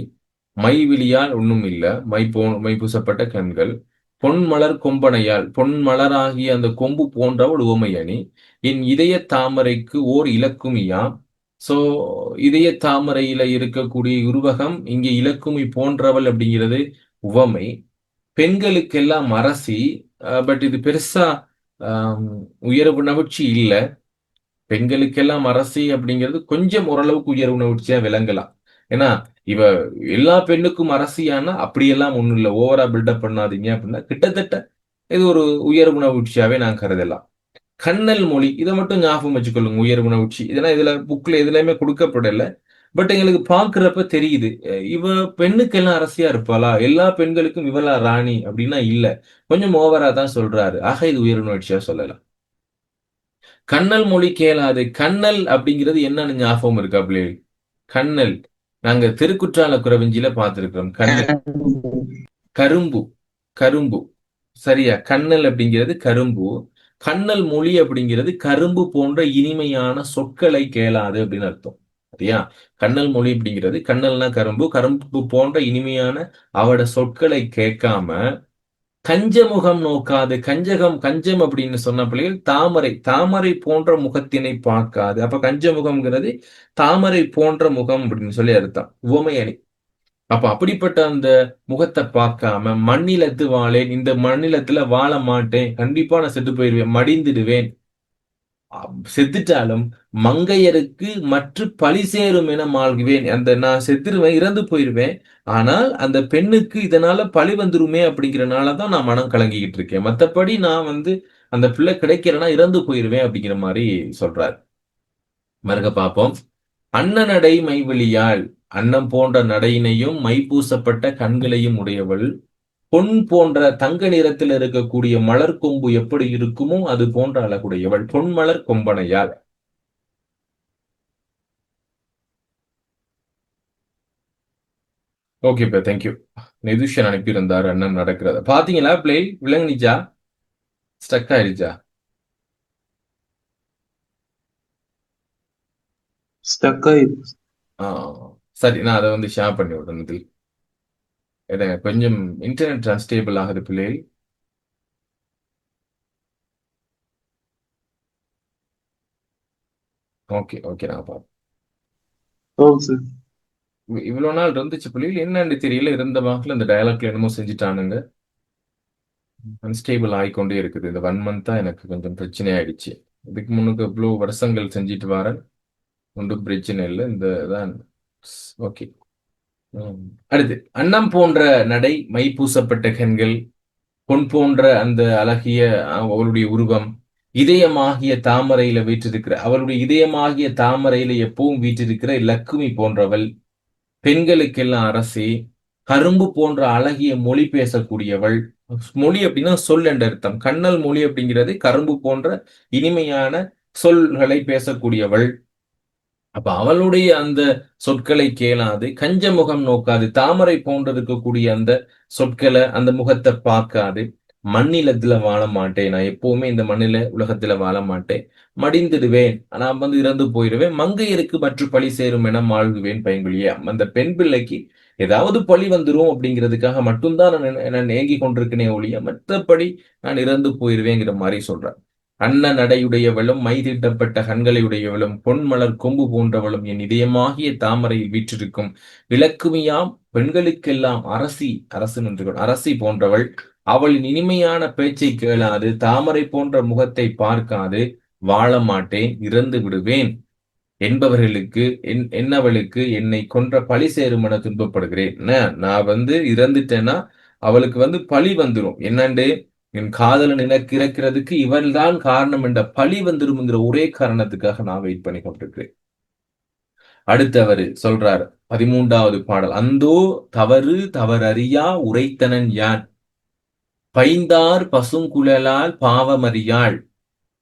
மை விழியால் ஒண்ணும் இல்ல. மை பூசப்பட்ட கண்கள். பொன் மலர் கொம்பனையால் பொன் மலராகிய அந்த கொம்பு போன்றவள் உவமை அணி. என் இதய தாமரைக்கு ஓர் இலக்குமியாம். சோ இதய தாமரையில இருக்கக்கூடிய உருவகம் இங்கே இலக்குமி போன்றவள் அப்படிங்கிறது உவமை. பெண்களுக்கெல்லாம் அரசி. பட் இது பெருசா ஆம், உயர்வு நவிற்சி இல்ல. பெண்களுக்கெல்லாம் அரசி அப்படிங்கிறது கொஞ்சம் ஓரளவுக்கு உயர்வு நவிற்சியா விளங்கலாம். ஏன்னா இவ எல்லா பெண்ணுக்கும் அரசியானா அப்படியெல்லாம் ஒண்ணும் இல்ல. ஓவரா பில்டப் பண்ணாதீங்க அப்படின்னா கிட்டத்தட்ட இது ஒரு உயர்வு நவிற்சியாவே நான் கருதலாம். கண்ணல் மொழி இதை மட்டும் ஞாபகம் வச்சுக்கொள்ளுங்க. உயர்வு நவிற்சி இதெல்லாம் இதுல புக்ல எதுலையுமே கொடுக்கப்படல. பட் எங்களுக்கு பாக்குறப்ப தெரியுது. இவ பெண்ணுக்கெல்லாம் அரசியா இருப்பாளா? எல்லா பெண்களுக்கும் இவளா ராணி அப்படின்னா இல்ல. கொஞ்சம் ஓவரா தான் சொல்றாரு. ஆக இது உயர்வு நவிற்சியா சொல்லலாம். கண்ணல் மொழி கேளாது. கண்ணல் அப்படிங்கிறது என்னன்னு ஞாபகம் இருக்கா பிள்ளைகள்? கண்ணல் நாங்க திருக்குற்றால குறவஞ்சியில பார்த்திருக்கிறோம். கண்ணல் கரும்பு. கரும்பு சரியா? கண்ணல் அப்படிங்கிறது கரும்பு. கண்ணல் மொழி அப்படிங்கிறது கரும்பு போன்ற இனிமையான சொற்களை கேளாது அப்படின்னு அர்த்தம். சரியா? கண்ணல் மொழி அப்படிங்கிறது கண்ணல்னா கரும்பு, கரும்பு போன்ற இனிமையான அவட சொற்களை கேட்காம கஞ்சமுகம் நோக்காது. கஞ்சம் அப்படின்னு சொன்ன பிள்ளைகள் தாமரை, தாமரை போன்ற முகத்தினை பார்க்காது. அப்ப கஞ்சமுகம்ங்கிறது தாமரை போன்ற முகம் அப்படின்னு சொல்லி அர்த்தம். உவமை அணி. அப்ப அப்படிப்பட்ட அந்த முகத்தை பார்க்காம மண்ணிலத்து வாழேன், இந்த மண்ணிலத்துல வாழ மாட்டேன், கண்டிப்பா நான் செத்து போயிருவேன், மடிந்துடுவேன், செத்துட்டாலும் மங்கையருக்கு மற்ற பழி சேரும் என மாழ்குவேன். அந்த நான் செத்துருவேன், இறந்து போயிருவேன். ஆனால் அந்த பெண்ணுக்கு இதனால பழி வந்துருமே அப்படிங்கறனாலதான் நான் மனம் கலங்கிக்கிட்டு இருக்கேன். மத்தபடி நான் அந்த பிள்ளை கிடைக்கிறேன்னா இறந்து போயிருவேன் அப்படிங்கிற மாதிரி சொல்றாரு. மறுக பார்ப்போம். அன்ன நடை மைவிழியாள். அன்னம் போன்ற நடையினையும் மை பூசப்பட்ட கண்களையும் உடையவள். பொன் போன்ற தங்க நிறத்தில் இருக்கக்கூடிய மலர் கொம்பு எப்படி இருக்குமோ அது போன்ற அழகுடையவள். பொன் மலர் கொம்பனையாள். ஓகேப்பா, தேங்க்யூ. நிதுஷன் அனுப்பியிருந்தார் அண்ணன் நடக்கிறத பாத்தீங்களா? பிளே விளங்குனிச்சா? ஸ்டக் ஆயிடுச்சா? ஸ்டக் ஆயிடுச்சு. சரி, நான் அதை ஷேர் பண்ணி விடுறேன். இதில் கொஞ்சம் இன்டர்நெட் அன்ஸ்டேபிள் ஆகுது பிள்ளை. ஓகே ஓகே, நான் பார்ப்போம். ஓம் சார். இவ்வளவு நாள் இருந்துச்சு பிள்ளைகள், என்னன்னு தெரியல. இருந்த வாக்கில் அந்த டயலாக்ல என்னமோ செஞ்சுட்டானுங்க. அன்ஸ்டேபிள் ஆகிக்கொண்டே இருக்குது. இந்த 1 மந்த்தா எனக்கு கொஞ்சம் பிரச்சனை ஆயிடுச்சு. இதுக்கு முன்னுக்கு இவ்வளவு வருஷங்கள் செஞ்சுட்டு வரேன், ஒன்றும் பிரச்சனை இல்லை. இந்த தான் ஓகே. அடுத்து அன்னம் போன்ற நடை, மை பூசப்பட்ட கண்கள், பொன் போன்ற அந்த அழகிய அவளுடைய உருவம், இதயமாகிய தாமரையில வீற்றிருக்கிற அவளுடைய இதயமாகிய தாமரையில எப்பவும் வீற்றிருக்கிற லக்குமி போன்றவள், பெண்களுக்கெல்லாம் அரசி, கரும்பு போன்ற அழகிய மொழி பேசக்கூடியவள். மொழி அப்படின்னா சொல் என்ற அர்த்தம். கண்ணல் மொழி அப்படிங்கிறது கரும்பு போன்ற இனிமையான சொல்களை பேசக்கூடியவள். அப்ப அவளுடைய அந்த சொற்களை கேளாது, கஞ்ச முகம் நோக்காது, தாமரை போன்று இருக்கக்கூடிய அந்த சொற்களை, அந்த முகத்தை பார்க்காது. மண்ணிலத்துல வாழ மாட்டேன், நான் எப்பவுமே இந்த மண்ணில உலகத்துல வாழ மாட்டேன், மடிந்துடுவேன், நான் இறந்து போயிடுவேன், மங்கையருக்கு மற்ற பழி சேரும் என மாழ்குவேன் பைங்குழியே. அந்த பெண் பிள்ளைக்கு ஏதாவது பழி வந்துரும் அப்படிங்கிறதுக்காக மட்டும்தான் நான் ஏங்கி கொண்டிருக்கனே ஒழிய மற்றபடி நான் இறந்து போயிருவேங்கிற மாதிரி சொல்றேன். அன்ன நடையுடையவளும் மை தீட்டப்பட்ட கண்களையுடையவளும் பொன்மலர் கொம்பு போன்றவளும் என் இதயமாகிய தாமரையில் வீற்றிருக்கும் இலக்குமியாம் பெண்களுக்கெல்லாம் அரசி. அரசு நின்று அரசி போன்றவள். அவளின் இனிமையான பேச்சை கேளாது, தாமரை போன்ற முகத்தை பார்க்காது வாழ மாட்டேன், இறந்து விடுவேன் என்பவர்களுக்கு என்னவளுக்கு என்னை கொன்ற பழி சேரும் என துன்பப்படுகிறேன். நான் இறந்துட்டேன்னா அவளுக்கு பழி வந்துரும். என்னண்டு என் காதலன் எனக்கு இறக்கிறதுக்கு இவள்தான் காரணம் என்ற பழி வந்துரும்ங்கிற ஒரே காரணத்துக்காக நான் வெயிட் பண்ணி கொண்டிருக்கிறேன். அடுத்து அவரு சொல்றாரு 13வது பாடல். அந்தோ தவறு தவறறியா உரைத்தனன் யான் பைந்தார் பசுங்குழலால் பாவமறியாள்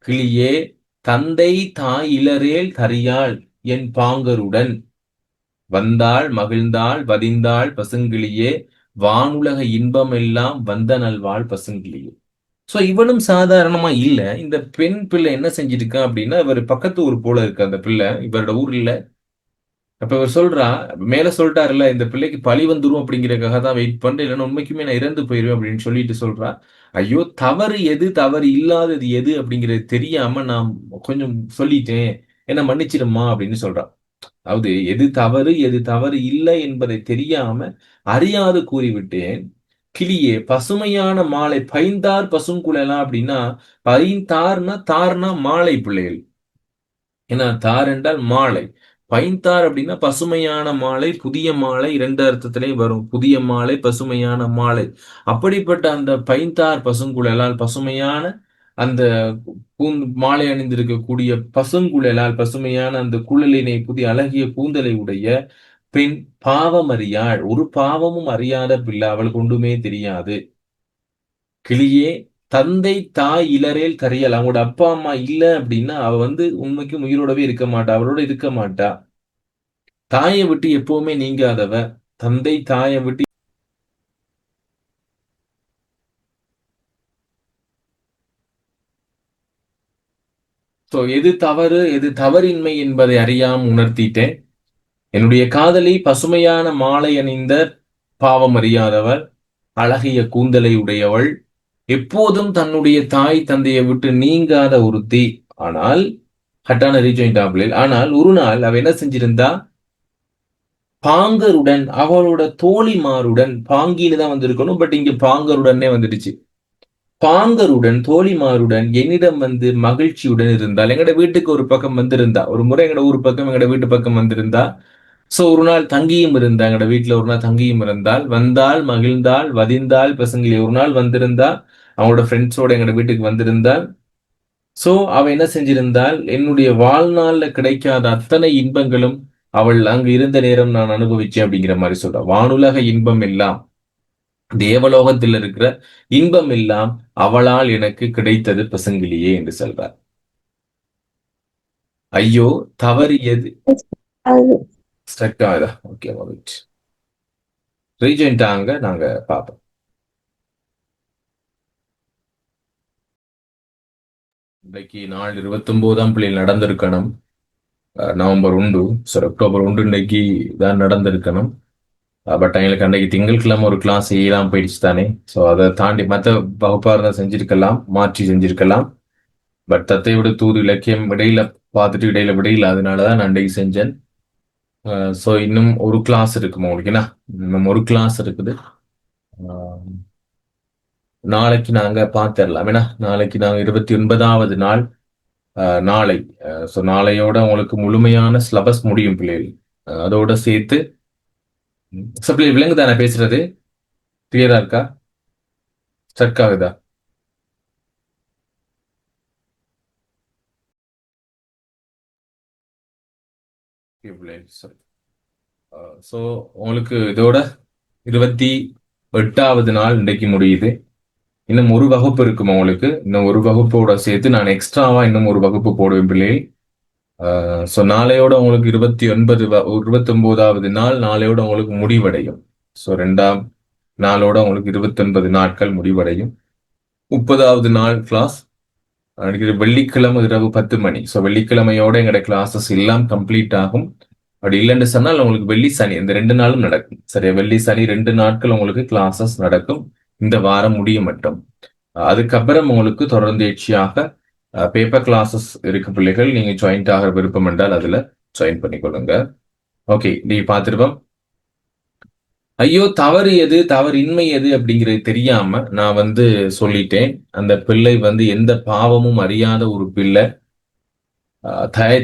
கிளியே தந்தை தாய் இலரேல் தறியாள் என் பாங்கருடன் வந்தாள் மகிழ்ந்தாள் வதிந்தாள் பசுங்கிளியே வானுலக இன்பம் எல்லாம் வந்த நல்வாழ் பசுங்கிளியே. சோ இவனும் சாதாரணமா இல்ல. இந்த பெண் பிள்ளை என்ன செஞ்சிருக்கா அப்படின்னா, இவர் பக்கத்து ஊர் போல இருக்கு அந்த பிள்ளை, இவரோட ஊர் இல்ல. அப்ப இவர் சொல்றா, மேல சொல்லிட்டாருல்ல, இந்த பிள்ளைக்கு பழி வந்துரும் அப்படிங்கிறதுக்காக தான் வெயிட் பண்றேன், இல்லைன்னா உண்மைக்குமே நான் இறந்து போயிருவேன் அப்படின்னு சொல்லிட்டு சொல்றா. ஐயோ தவறு எது தவறு இல்லாதது எது அப்படிங்கிறது தெரியாம நான் கொஞ்சம் சொல்லிட்டேன், என்ன மன்னிச்சிடுமா அப்படின்னு சொல்றா. அதாவது எது தவறு எது தவறு இல்லை என்பதை தெரியாம அறியாது கூறிவிட்டேன். கிளியே பசுமையான மாலை பைந்தார் பசுங்குழலாம் அப்படின்னா, பைந்தார்னா தார்னா மாலை பிள்ளைகள். ஏன்னா தார் என்றால் மாலை, பைந்தார் அப்படின்னா பசுமையான மாலை, புதிய மாலை, இரண்டு அர்த்தத்திலையும் வரும். புதிய மாலை, பசுமையான மாலை. அப்படிப்பட்ட அந்த பைந்தார் பசுங்குழலால் பசுமையான அந்த மாலை அணிந்திருக்கக்கூடிய பசுங்குழலால் பசுமையான அந்த குழலினை புதிய அழகிய கூந்தலை உடைய பெண் பாவம் அறியாள். ஒரு பாவமும் அறியாத பிள்ளை, அவளுக்கு ஒன்றுமே தெரியாது. கிளியே தந்தை தாய் இலரேல் கரையல். அவங்களோட அப்பா அம்மா இல்ல அப்படின்னா அவ உண்மைக்கும் உயிரோடவே இருக்க மாட்டா, அவளோட இருக்க மாட்டா. தாயை விட்டு எப்பவுமே நீங்காதவ. தந்தை தாயை விட்டு எது தவறு எது தவறின்மை என்பதை அறியாம உணர்த்திட்டேன். என்னுடைய காதலி பசுமையான மாலை அணிந்த பாவம் அறியாதவள், அழகிய கூந்தலை உடையவள், எப்போதும் தன்னுடைய தாய் தந்தையை விட்டு நீங்காத ஒருத்தி. ஆனால் ஹட்டான ரீஜாயின்ட் ஆனால் ஒரு நாள் அவ என்ன செஞ்சிருந்தா, பாங்கருடன் அவளோட தோழிமாருடன், பாங்கின்னு தான் வந்திருக்கணும், பட் இங்க பாங்கருடனே வந்துடுச்சு. பாங்கருடன் தோழிமாருடன் என்னிடம் மகிழ்ச்சியுடன் இருந்தால். எங்கட வீட்டுக்கு ஒரு பக்கம் வந்திருந்தா, ஒரு முறை எங்கட ஊர் பக்கம் எங்கட வீட்டு பக்கம் வந்திருந்தா. சோ ஒரு நாள் தங்கியும் இருந்தா, எங்கட வீட்டுல ஒரு நாள் தங்கியும் இருந்தால். வந்தால் மகிழ்ந்தாள் வதிந்தாள் பசங்களே. ஒரு நாள் வந்திருந்தா, அவங்களோட ஃப்ரெண்ட்ஸோட எங்கட வீட்டுக்கு வந்திருந்தால். சோ அவ என்ன செஞ்சிருந்தால், என்னுடைய வாழ்நாள்ல கிடைக்காத அத்தனை இன்பங்களும் அவள் அங்கு இருந்த நேரம் நான் அனுபவிச்சேன் அப்படிங்கிற மாதிரி சொல்றா. வானுலக இன்பம் எல்லாம், தேவலோகத்தில் இருக்கிற இன்பம் எல்லாம் அவளால் எனக்கு கிடைத்தது பசங்கிலியே என்று சொல்றார். ஐயோ தவறியது ஸ்ட்ரக் ஆகுதா? ஓகே, ரீஜென்ட் ஆங்க, நாங்க பார்ப்போம். இன்றைக்கு நாள் 29ஆம் பிள்ளை நடந்திருக்கணும். நவம்பர் 1, சாரி அக்டோபர் 1 இன்னைக்கு தான் நடந்திருக்கணும். பட் எங்களுக்கு அன்றைக்கு திங்கட்கிழமை ஒரு கிளாஸ் செய்யலாம் போயிடுச்சு தானே. ஸோ அதை தாண்டி மற்ற வகுப்பாக இருந்தால் செஞ்சிருக்கலாம், மாற்றி செஞ்சிருக்கலாம். பட் தத்தை விட தூது இலக்கியம் இடையில பார்த்துட்டு இடையில விடையில, அதனாலதான் நான் அன்றைக்கு செஞ்சேன். ஸோ இன்னும் ஒரு கிளாஸ் இருக்குமா உங்களுக்கு? என்ன இன்னும் ஒரு கிளாஸ் இருக்குது. நாளைக்கு நாங்க பார்த்துடலாம். ஏன்னா நாளைக்கு நாங்க 29வது நாள் நாளை. ஸோ நாளையோட உங்களுக்கு முழுமையான சிலபஸ் முடியும் பிள்ளைகள். அதோட சேர்த்து சப்ளை விலங்குதா நான் பேசுறது? கிளியரா இருக்கா? ஸ்ட்ரக் ஆகுதா? ஸோ உங்களுக்கு இதோட 28வது நாள் இன்றைக்கு முடியுது. இன்னும் ஒரு வகுப்பு இருக்கும் உங்களுக்கு. இன்னும் ஒரு வகுப்போட சேர்த்து நான் எக்ஸ்ட்ராவா இன்னும் ஒரு வகுப்பு போடுவேன் பிள்ளைகள். ஸோ நாளையோட உங்களுக்கு 29வது நாள் நாளையோட உங்களுக்கு முடிவடையும். ஸோ 2ஆம் நாளோட உங்களுக்கு 29 நாட்கள் முடிவடையும். 30வது நாள் கிளாஸ் வெள்ளிக்கிழமை இரவு 10 மணி. ஸோ வெள்ளிக்கிழமையோட எங்களோட கிளாஸஸ் எல்லாம் கம்ப்ளீட் ஆகும். அப்படி இல்லைன்னு சொன்னால் உங்களுக்கு வெள்ளி சனி இந்த 2 நாளும் நடக்கும். சரியா? வெள்ளி சனி 2 நாட்கள் உங்களுக்கு கிளாஸஸ் நடக்கும் இந்த வாரம் முடிய மட்டும். அதுக்கப்புறம் உங்களுக்கு தொடர்ந்தேர்ச்சியாக பேப்பர் கிளாஸஸ் இருக்கு பிள்ளைகள். நீங்க ஜாயிண்ட் ஆகிற விருப்பம் என்றால் அதுல ஜாயின் பண்ணிக்கொள்ளுங்க. ஓகே, நீ பார்த்துருப்போம். ஐயோ தவறு எது தவறின்மை எது அப்படிங்கிறது தெரியாம நான் சொல்லிட்டேன். அந்த பிள்ளை எந்த பாவமும் அறியாத ஒரு பிள்ளை,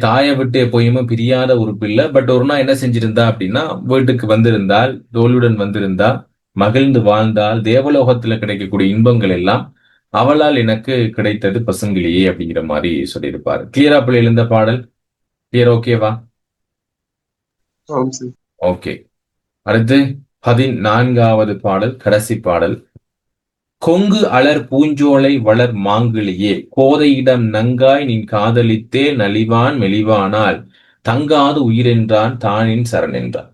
தாயை விட்டு எப்பயுமே பிரியாத ஒரு பிள்ளை. பட் ஒரு நாள் என்ன செஞ்சிருந்தா அப்படின்னா, வீட்டுக்கு வந்திருந்தால், தோளுடன் வந்திருந்தா, மகிழ்ந்து வாழ்ந்தால், தேவலோகத்துல கிடைக்கக்கூடிய இன்பங்கள் எல்லாம் அவளால் எனக்கு கிடைத்தது பசுங்கிளியே அப்படிங்கிற மாதிரி சொல்லியிருப்பாரு. கிளியரா பிள்ளைகள் இந்த பாடல்? கிளியர், ஓகேவா? ஆம் சார். ஓகே. அடுத்து 14வது பாடல், கடைசி பாடல். கொங்கு அலர் பூஞ்சோலை வளர் மாங்கிளியே கோதையிடம் நங்காய் நின் காதலித்தே நலிவான் மெலிவானால் தங்காது உயிரென்றான் தானின் சரணென்றான்.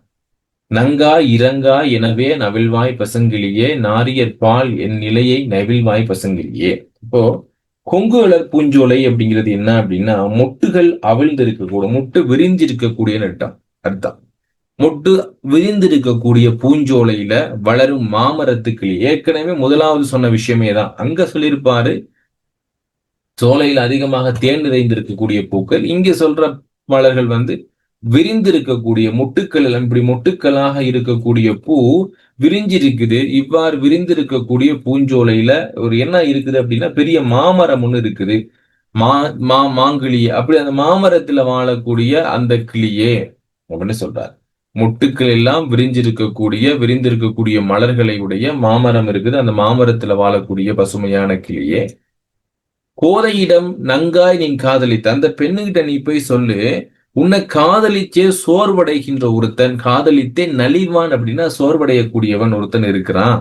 நங்காய் இறங்காய் எனவே நவில்வாய் பசுங்கிளியே நாரியற் பால் என் நிலையை நவில்வாய் பசுங்கிளியே. இப்போ கொங்கு அலர் பூஞ்சோலை அப்படிங்கிறது என்ன அப்படின்னா, மொட்டுகள் அவிழ்ந்து இருக்கக்கூடிய, மொட்டு விரிஞ்சு இருக்கக்கூடிய அர்த்தம். மொட்டு விரிந்திருக்கக்கூடிய பூஞ்சோலையில வளரும் மாமரத்துக்கிளி. ஏற்கனவே முதலாவது சொன்ன விஷயமே தான். அங்க சொல்லியிருப்பாரு சோலையில் அதிகமாக தேன் நிறைந்திருக்கக்கூடிய பூக்கள். இங்க சொல்ற மலர்கள் வந்து விரிந்திருக்கக்கூடிய மொட்டுக்கள், இப்படி மொட்டுக்களாக இருக்கக்கூடிய பூ விரிஞ்சிருக்குது. இவ்வாறு விரிந்திருக்கக்கூடிய பூஞ்சோலையில ஒரு என்ன இருக்குது அப்படின்னா, பெரிய மாமரம் ஒண்ணு இருக்குது. மாங்கிளி, அப்படி அந்த மாமரத்துல வாழக்கூடிய அந்த கிளியே அப்படின்னு சொல்றாரு. மொட்டுக்கள் எல்லாம் விரிந்திருக்கக்கூடிய மலர்களை உடைய மாமரம் இருக்குது. அந்த மாமரத்துல வாழக்கூடிய பசுமையான கிளியே, கோதையிடம் நங்காய் நீ காதலித்த அந்த பெண்ணுகிட்ட நீ போய் சொல்லு, உன்னை காதலிச்சே சோர்வடைகின்ற ஒருத்தன், காதலித்தே நலிவான் அப்படின்னா சோர்வடையக்கூடியவன் ஒருத்தன் இருக்கிறான்.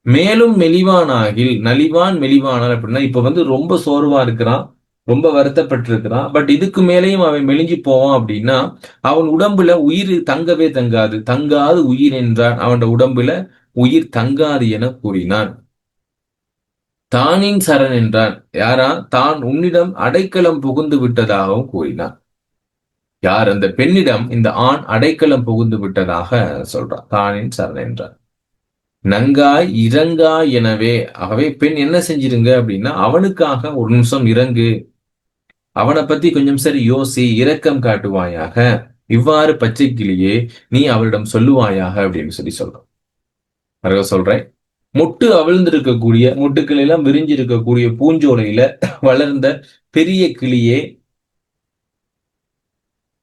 மேலும் மெலிவானாகில், நலிவான் மெலிவானான் அப்படின்னா இப்ப வந்து ரொம்ப சோர்வா இருக்கிறான், ரொம்ப வருத்தப்பட்டிருக்கிறான். பட் இதுக்கு மேலேயும் அவன் மெலிஞ்சு போவான் அப்படின்னா அவன் உடம்புல உயிர் தங்கவே தங்காது. தங்காது உயிர் என்றான். அவன் உடம்புல உயிர் தங்காது என கூறினான். தானின் சரண் என்றான். யாரா? தான் உன்னிடம் அடைக்கலம் புகுந்து விட்டதாகவும் கூறினான். யார்? அந்த பெண்ணிடம் இந்த ஆண் அடைக்கலம் புகுந்து விட்டதாக சொல்றான். தானின் சரண் என்றான். நங்காய் இறங்காய் எனவே, ஆகவே பெண் என்ன செஞ்சிருங்க அப்படின்னா, அவனுக்காக ஒரு நிமிஷம் இறங்கு, அவனை பத்தி கொஞ்சம் சரி யோசி, இரக்கம் காட்டுவாயாக, இவ்வாறு பச்சை கிளியே நீ அவரிடம் சொல்லுவாயாக அப்படின்னு சொல்றான். மறுக்க சொல்றேன். மொட்டு அவிழ்ந்திருக்கக்கூடிய, மொட்டுக்கள் எல்லாம் விரிஞ்சிருக்கக்கூடிய பூஞ்சோலையில வளர்ந்த பெரிய கிளியே,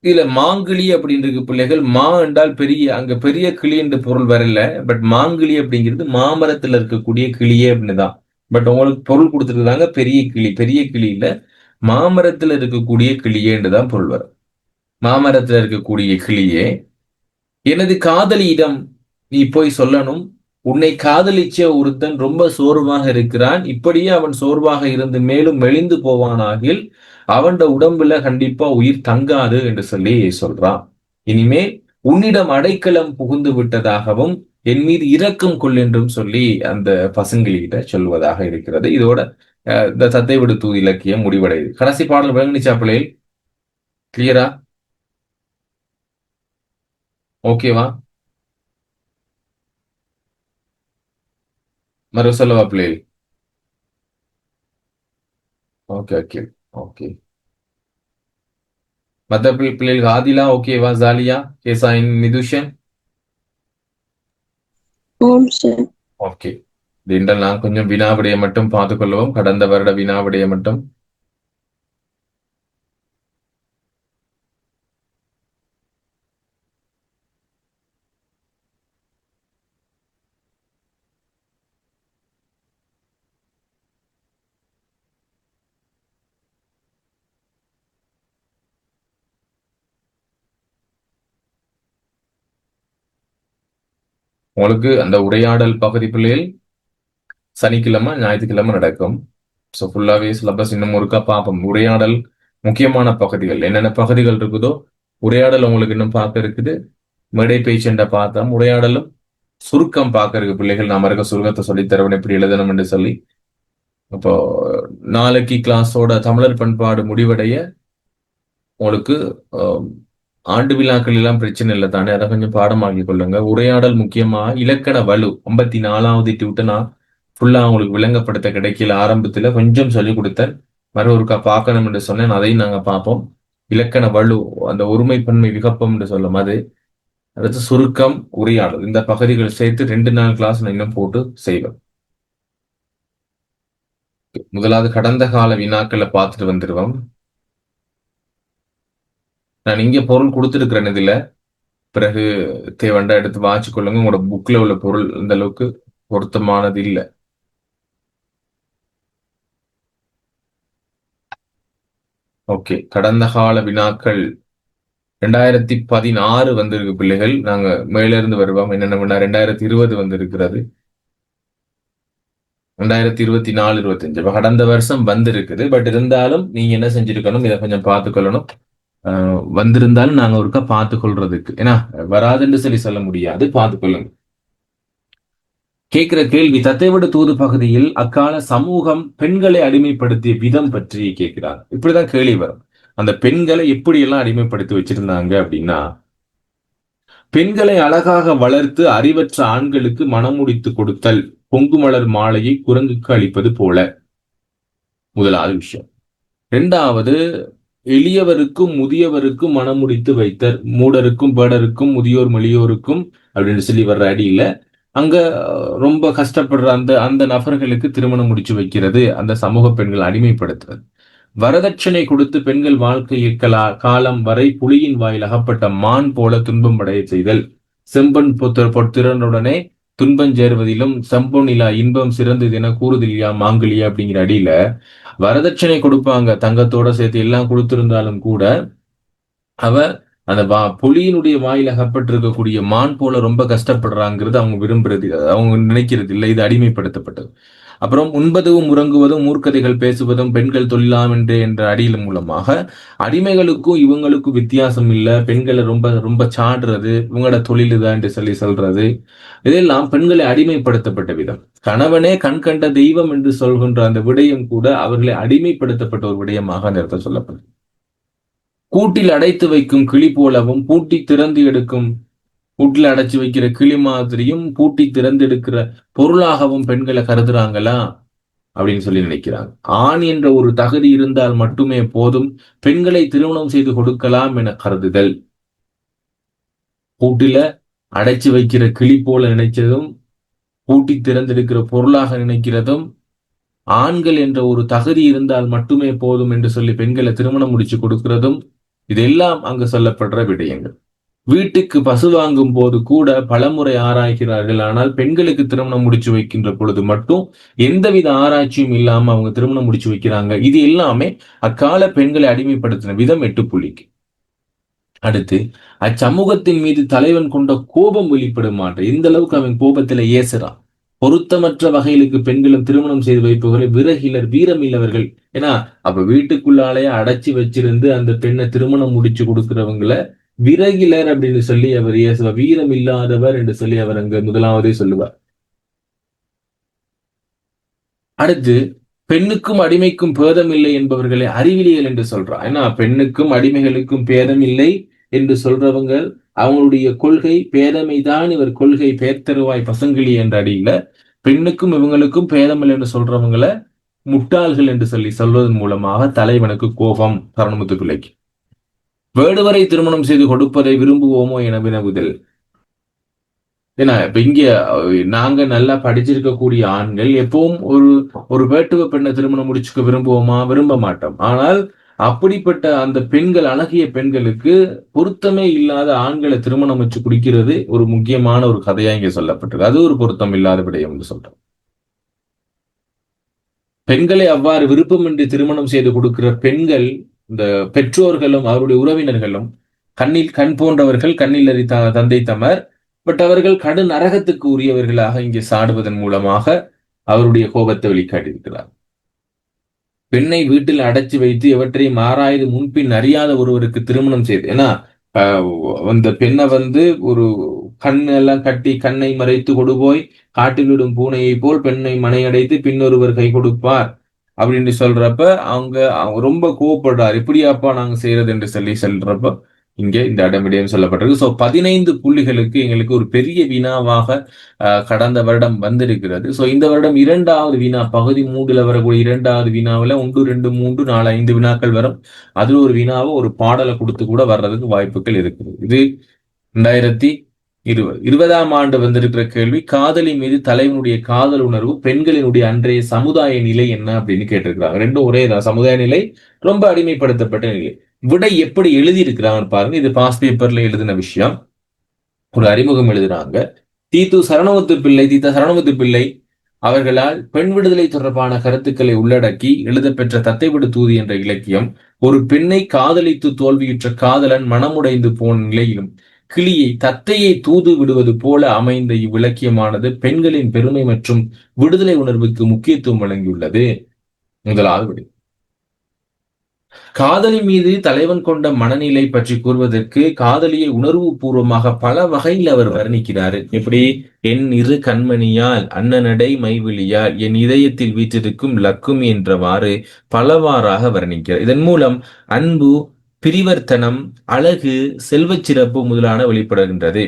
இதுல மாங்கிளி அப்படின்னு இருக்கு பிள்ளைகள். மா என்றால் பெரிய, அங்க பெரிய கிளி என்று பொருள் வரல. பட் மாங்கிளி அப்படிங்கிறது மாமரத்துல இருக்கக்கூடிய கிளியே அப்படின்னுதான். பட் உங்களுக்கு பொருள் கொடுத்துருக்காங்க பெரிய கிளி. பெரிய கிளியில மாமரத்துல இருக்கக்கூடிய கிளியேன்றுதான் பொருள் வரும். மாமரத்துல இருக்கக்கூடிய கிளியே, எனது காதலியிடம் நீ போய் சொல்லணும், உன்னை காதலிச்ச ஒருத்தன் ரொம்ப சோர்வாக இருக்கிறான். இப்படியே அவன் சோர்வாக இருந்து மேலும் மெலிந்து போவானாகில் அவன் உடம்புல கண்டிப்பா உயிர் தங்காது என்று சொல்லி சொல்றான். இனிமேல் உன்னிடம் அடைக்கலம் புகுந்து விட்டதாகவும் என் மீது இரக்கம் கொள் என்றும் சொல்லி அந்த பசங்களிட்ட சொல்வதாக இருக்கிறது. இதோட இந்த தத்தை விடு தூது இலக்கியம் முடிவடையுது. கடைசி பாடல் விளங்குனிச்சா பிள்ளைகள்? கிளியரா? ஓகேவா? மறு சொல்லவா பிள்ளைகள்? Okay okay okay. மத்த பிள்ளைகளுக்கு ஆதிலா ஓகேவா? ஜாலியா? கேசா? நிதுஷன்? ஓகே. என்றால் நான் கொஞ்சம் வினாவிடையை மட்டும் பார்த்துக் கொள்வோம். கடந்த வருட வினாவிடையை மட்டும். உங்களுக்கு அந்த உரையாடல் பகுதி பிள்ளைகள் சனிக்கிழமை ஞாயிற்றுக்கிழமை நடக்கும். ஸோ ஃபுல்லாவே சிலபஸ் இன்னும் ஒருக்கா பார்ப்போம். உரையாடல் முக்கியமான பகுதிகள் என்னென்ன பகுதிகள் இருக்குதோ உரையாடல் உங்களுக்கு இன்னும் பார்க்க இருக்குது. மேடை பேச்செண்ட பார்த்தோம். உரையாடலும் சுருக்கம் பார்க்க இருக்கு பிள்ளைகள். நாம இருக்க சுருக்கத்தை சொல்லி தருவன் எப்படி எழுதணும் என்று சொல்லி. அப்போ நாளைக்கு கிளாஸோட தமிழர் பண்பாடு முடிவடைய உங்களுக்கு ஆண்டு விழாக்கள் எல்லாம் பிரச்சனை இல்லை தானே, அதை கொஞ்சம் பாடமாக்கி கொள்ளுங்க. உரையாடல் முக்கியமா இலக்கண வலு 54வது டியூட்டனா ஃபுல்லா உங்களுக்கு விளங்கப்படுத்த கிடைக்கல. ஆரம்பத்துல கொஞ்சம் சொல்லிக் கொடுத்தேன், மறு ஒருக்கா பார்க்கணும் என்று சொன்னேன். அதையும் நாங்க பார்ப்போம். இலக்கண வலு, அந்த ஒருமைப்பன்மை விகப்பம் என்று சொல்லும் அது. அடுத்து சுருக்கம், உரையாடல், இந்த பகுதிகள் சேர்த்து 2 நாள் கிளாஸ் நான் இன்னும் போட்டு செய்வேன். முதலாவது கடந்த கால வினாக்களை பார்த்துட்டு வந்துடுவோம். நான் இங்க பொருள் கொடுத்துருக்கிறேன் இதுல. பிறகு தேவண்டா எடுத்து வாட்சி கொள்ளுங்க. உங்களோட புக்ல உள்ள பொருள் இந்த அளவுக்கு பொருத்தமானது இல்லை. ஓகே, கடந்த கால வினாக்கள் 2016 வந்திருக்கு பிள்ளைகள். நாங்க மேல இருந்து வருவோம். என்னென்ன பண்ணா 2020 வந்திருக்கிறது, 2024, 25 கடந்த வருஷம் வந்திருக்குது. பட் இருந்தாலும் நீங்க என்ன செஞ்சிருக்கணும், இதை கொஞ்சம் பார்த்துக்கொள்ளணும். வந்திருந்தாலும் நாங்க ஒருக்கா பார்த்துக்கொள்றதுக்கு, ஏன்னா வராதுன்னு சொல்லி சொல்ல முடியாது, பார்த்துக்கொள்ளுங்க. கேட்கிற கேள்வி, தத்தைவிட தூது பகுதியில் அக்கால சமூகம் பெண்களை அடிமைப்படுத்திய விதம் பற்றி கேட்கிறாங்க. இப்படிதான் கேள்வி வரும். அந்த பெண்களை எப்படி எல்லாம் அடிமைப்படுத்தி வச்சிருந்தாங்க அப்படின்னா, பெண்களை அழகாக வளர்த்து அறிவற்ற ஆண்களுக்கு மணமுடித்து கொடுத்தல், பொங்கு மலர் மாலையை குரங்குக்கு அளிப்பது போல முதலாவது விஷயம். இரண்டாவது, எளியவருக்கும் முதியவருக்கும் மணமுடித்து வைத்தல், மூடருக்கும் பேடருக்கும் முதியோர் மெளியோருக்கும் அப்படின்னு சொல்லி வர்ற அடியில அங்க ரொம்ப கஷ்டப்படுற அந்த அந்த நபர்களுக்கு திருமணம் முடிச்சு வைக்கிறது, அந்த சமூக பெண்கள் அடிமைப்படுத்துறது. வரதட்சணை கொடுத்து பெண்கள் வாழ்க்கையில் காலம் வரை புலியின் வாயில் அகப்பட்ட மான் போல துன்பம் அடைய செய்தல், செம்பன் பொத்திரனுடனே துன்பம் சேருவதிலும் செம்பொனிலா இன்பம் சிறந்தது என கூறுதலியா மாங்கலியா அப்படிங்கிற அடியில வரதட்சணை கொடுப்பாங்க, தங்கத்தோட சேர்த்து எல்லாம் கொடுத்திருந்தாலும் கூட அவ அந்த புலியினுடைய வாயில் அகப்பட்டிருக்கக்கூடிய மான் போல ரொம்ப கஷ்டப்படுறாங்கிறது அவங்க விரும்புறது, அவங்க நினைக்கிறது இல்லை, இது அடிமைப்படுத்தப்பட்டது. அப்புறம் உண்பதும் உறங்குவதும் மூர்க்கதைகள் பேசுவதும் பெண்கள் தொழிலாம் என்ற அடியில் மூலமாக அடிமைகளுக்கும் இவங்களுக்கும் வித்தியாசம் இல்லை, பெண்களை ரொம்ப ரொம்ப சாடுறது, இவங்களோட தொழில் தான் என்று சொல்லி சொல்றது, இதெல்லாம் பெண்களை அடிமைப்படுத்தப்பட்ட விதம். கணவனே கண் கண்ட தெய்வம் என்று சொல்கின்ற அந்த விடயம் கூட அவர்களை அடிமைப்படுத்தப்பட்ட ஒரு விடயமாக அந்த இடத்துல சொல்லப்படுது. கூட்டில் அடைத்து வைக்கும் கிளி போலவும் பூட்டி திறந்து எடுக்கும், கூட்டில் அடைச்சு வைக்கிற கிளி மாதிரியும் பூட்டி திறந்து எடுக்கிற பொருளாகவும் பெண்களை கருதுறாங்களா அப்படின்னு சொல்லி நினைக்கிறாங்க. ஆண் என்ற ஒரு தகுதி இருந்தால் மட்டுமே போதும், பெண்களை திருமணம் செய்து கொடுக்கலாம் என கருதுதல். கூட்டில அடைச்சு வைக்கிற கிளி போல நினைச்சதும், பூட்டி திறந்தெடுக்கிற பொருளாக நினைக்கிறதும், ஆண்கள் என்ற ஒரு தகுதி இருந்தால் மட்டுமே போதும் என்று சொல்லி பெண்களை திருமணம் முடிச்சு கொடுக்கிறதும், இதெல்லாம் அங்கு சொல்லப்படுற விடயங்கள். வீட்டுக்கு பசு வாங்கும் போது கூட பலமுறை ஆராய்கிறார்கள். ஆனால் பெண்களுக்கு திருமணம் முடிச்சு வைக்கின்ற பொழுது மட்டும் எந்தவித ஆராய்ச்சியும் இல்லாம அவங்க திருமணம் முடிச்சு வைக்கிறாங்க. இது எல்லாமே அக்கால பெண்களை அடிமைப்படுத்தின விதம் 8 புள்ளிக்கு. அடுத்து, அச்சமூகத்தின் மீது தலைவன் கொண்ட கோபம் வெளிப்படும் மாற்றம், எந்த அளவுக்கு அவன் கோபத்துல ஏசுறான். பொருத்தமற்ற வகைகளுக்கு பெண்களும் திருமணம் செய்து வைப்பவர்களை விறகிலர் வீரமில்லவர்கள். ஏன்னா அப்ப வீட்டுக்குள்ளாலே அடைச்சி வச்சிருந்து அந்த பெண்ணை திருமணம் முடிச்சு கொடுக்கிறவங்களை விறகிலர் அப்படின்னு சொல்லி அவர் இயேசுவார், வீரம் இல்லாதவர் என்று சொல்லி அவர் அங்க முதலாவதே சொல்லுவார். அடுத்து, பெண்ணுக்கும் அடிமைக்கும் பேதம் இல்லை என்பவர்களை அறிவிலிகள் என்று சொல்றார். ஏன்னா பெண்ணுக்கும் அடிமைகளுக்கும் பேதம் இல்லை என்று சொல்றவங்க அவங்களுடைய கொள்கை பேதமைதான், இவர் கொள்கை பேர்த்தருவாய் பசங்கிலி என்ற அடியில பெண்ணுக்கும் இவங்களுக்கும் பேதம் இல்லை என்று சொல்றவங்களை முட்டாள்கள் என்று சொல்லி சொல்வதன் மூலமாக தலைவனுக்கு கோபம் சரணமுத்து பிள்ளைக்கு. வேடுவரை திருமணம் செய்து கொடுப்பதை விரும்புவோமோ என வினவுதல். ஏன்னா இப்ப இங்க நாங்க நல்லா படிச்சிருக்கக்கூடிய ஆண்கள் எப்பவும் ஒரு வேட்டுவ பெண்ணை திருமணம் முடிச்சுக்க விரும்புவோமா? விரும்ப மாட்டோம். ஆனால் அப்படிப்பட்ட அந்த பெண்கள், அழகிய பெண்களுக்கு பொருத்தமே இல்லாத ஆண்களை திருமணம் வச்சு குடிக்கிறது ஒரு முக்கியமான ஒரு கதையா இங்க சொல்லப்பட்டிருக்கு. அது ஒரு பொருத்தம் இல்லாத விடயம் என்று சொல்றோம். பெண்களை அவ்வாறு விருப்பமின்றி திருமணம் செய்து கொடுக்கிற பெண்கள், இந்த பெற்றோர்களும் அவருடைய உறவினர்களும் கண் போன்றவர்கள், கண்ணில் அறி தந்தை தமர். பட் அவர்கள் கடு நரகத்துக்கு உரியவர்களாக இங்கே சாடுவதன் மூலமாக அவருடைய கோபத்தை வெளிக்காட்டியிருக்கிறார். பெண்ணை வீட்டில் அடைச்சி வைத்து எவற்றையும் ஆராய்ந்து முன்பின் அறியாத ஒருவருக்கு திருமணம் செய்து, ஏன்னா அந்த பெண்ணை ஒரு கண்ணெல்லாம் கட்டி கண்ணை மறைத்து கொடு போய் காட்டில் விடும் பூனையை போல் பெண்ணை மனையடைத்து பின்னொருவர் கை கொடுப்பார் அப்படின்னு சொல்றப்ப அவங்க ரொம்ப கோவப்படுறார். இப்படியாப்பா நாங்க செய்யறது என்று சொல்லி சொல்றப்ப இங்கே இந்த இடமிடையும் சொல்லப்பட்டிருக்கு. ஸோ 15 புள்ளிகளுக்கு எங்களுக்கு ஒரு பெரிய வினாவாக கடந்த வருடம் வந்திருக்கிறது. ஸோ இந்த வருடம் 2வது வினா, பகுதி 3ல வரக்கூடிய 2வது வினாவில் 1, 2, 3, 4, 5 வினாக்கள் வரும். அதுல ஒரு வினாவை ஒரு பாடலை கொடுத்து கூட வர்றதுக்கு வாய்ப்புகள் இருக்குது. இது 2020ஆம் ஆண்டு வந்திருக்கிற கேள்வி. காதலி மீது தலைவனுடைய காதல் உணர்வு பெண்களினுடைய அன்றைய சமுதாய நிலை என்ன அப்படின்னு கேட்டிருக்கிறாங்க. ரெண்டும் ஒரே தான், சமுதாய நிலை, ரொம்ப அடிமைப்படுத்தப்பட்ட நிலை. விடை எப்படி எழுதியிருக்கிறாங்கன்னு பாருங்க. இது பாஸ் பேப்பர்ல எழுதின விஷயம். ஒரு அறிமுகம் எழுதுறாங்க. தீத்த சரணமுத்து பிள்ளை அவர்களால் பெண் விடுதலை தொடர்பான கருத்துக்களை உள்ளடக்கி எழுதப்பெற்ற தத்தைவிடு தூது என்ற இலக்கியம் ஒரு பெண்ணை காதலித்து தோல்வியுற்ற காதலன் மனமுடைந்து போன நிலையிலும் கிளியை தத்தையை தூது விடுவது போல அமைந்த இவ்விலக்கியமானது பெண்களின் பெருமை மற்றும் விடுதலை உணர்வுக்கு முக்கியத்துவம் வழங்கியுள்ளது. முதலாவது விடை. காதலி மீது தலைவன் கொண்ட மனநிலை பற்றி கூறுவதற்கு காதலியை உணர்வு பூர்வமாக பல வகையில் அவர் வர்ணிக்கிறாரு. எப்படி? என் இரு கண்மணியால் அன்னநடை மைவிழியால் என் இதயத்தில் வீற்றிருக்கும் லக்குமி என்றவாறு பலவாறாக வர்ணிக்கிறார். இதன் மூலம் அன்பு, பிரிவர்த்தனம், அழகு, செல்வச் சிறப்பு முதலான வெளிப்படுகின்றது.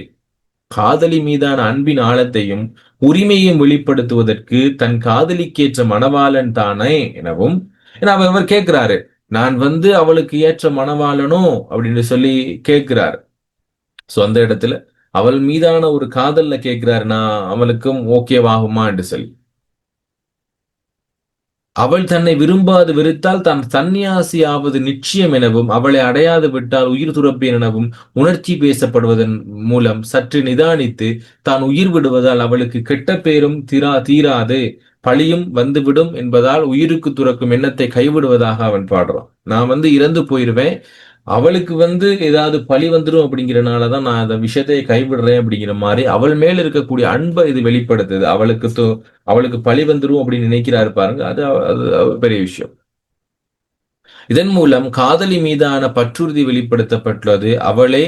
காதலி மீதான அன்பின் ஆழத்தையும் உரிமையும் வெளிப்படுத்துவதற்கு தன் காதலிக்கேற்ற மணவாளன் தானே எனவும் அவர் கேட்கிறாரு. நான் அவளுக்கு ஏற்ற மணவாளனோ அப்படின்னு சொல்லி கேட்கிறார். சோ அந்த இடத்துல அவள் மீதான ஒரு காதல்ல கேட்கிறார், நான் அவளுக்கும் ஓகேவாகுமா என்று சொல்லி. அவள் தன்னை விரும்பாது வெறுத்தால் தான் சந்நியாசி ஆவது நிச்சயம் எனவும் அவளை அடையாது விட்டால் உயிர் துறப்பேன் எனவும் உணர்ச்சி பேசப்படுவதன் மூலம் சற்று நிதானித்து தான் உயிர் விடுவதால் அவளுக்கு கெட்ட பேரும் தீராது பழியும் வந்துவிடும் என்பதால் உயிருக்கு துறக்கும் எண்ணத்தை கைவிடுவதாக அவன் பாடுறான். நான் இறந்து போயிருவேன், அவளுக்கு ஏதாவது பழி வந்துடும் அப்படிங்கிறனாலதான் நான் அந்த விஷயத்தை கைவிடுறேன் அப்படிங்கிற மாதிரி அவள் மேல இருக்கக்கூடிய அன்பை இது வெளிப்படுத்துது. அவளுக்கு பழி வந்துடும் அப்படின்னு நினைக்கிறாரு பாருங்க, அது பெரிய விஷயம். இதன் மூலம் காதலி மீதான பற்றுறுதி வெளிப்படுத்தப்பட்டுள்ளது. அவளே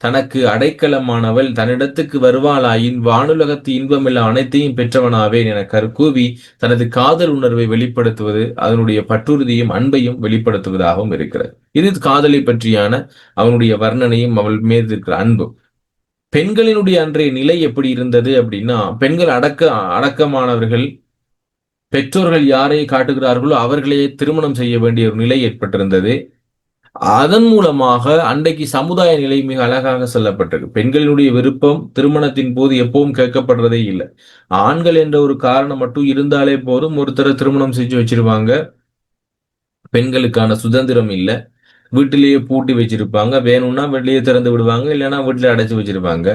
தனக்கு அடைக்கலமானவள், தன்னிடத்துக்கு வருவாளாயின் வானுலகத்து இன்பமில்ல அனைத்தையும் பெற்றவனாவேன் என கற்கூவி தனது காதல் உணர்வை வெளிப்படுத்துவது அதனுடைய பற்றுறுதியும் அன்பையும் வெளிப்படுத்துவதாகவும் இருக்கிறது. இது காதலை பற்றியான அவனுடைய வர்ணனையும் அவள் மீது இருக்கிற அன்பும். பெண்களினுடைய அன்றைய நிலை எப்படி இருந்தது அப்படின்னா, பெண்கள் அடக்கமானவர்கள், பெற்றோர்கள் யாரை காட்டுகிறார்களோ அவர்களையே திருமணம் செய்ய வேண்டிய ஒரு நிலை ஏற்பட்டிருந்தது. அதன் மூலமாக அன்றைக்கு சமுதாய நிலை மிக அழகாக சொல்லப்பட்டது. பெண்களினுடைய விருப்பம் திருமணத்தின் போது எப்பவும் கேட்கப்படுறதே இல்லை. ஆண்கள் என்ற ஒரு காரணம் மட்டும் இருந்தாலே போதும், ஒருத்தரை திருமணம் செஞ்சு வச்சிருவாங்க. பெண்களுக்கான சுதந்திரம் இல்லை, வீட்டிலேயே பூட்டி வச்சிருப்பாங்க. வேணும்னா வெளியே திறந்து விடுவாங்க, இல்லைன்னா வீட்டுல அடைச்சு வச்சிருப்பாங்க.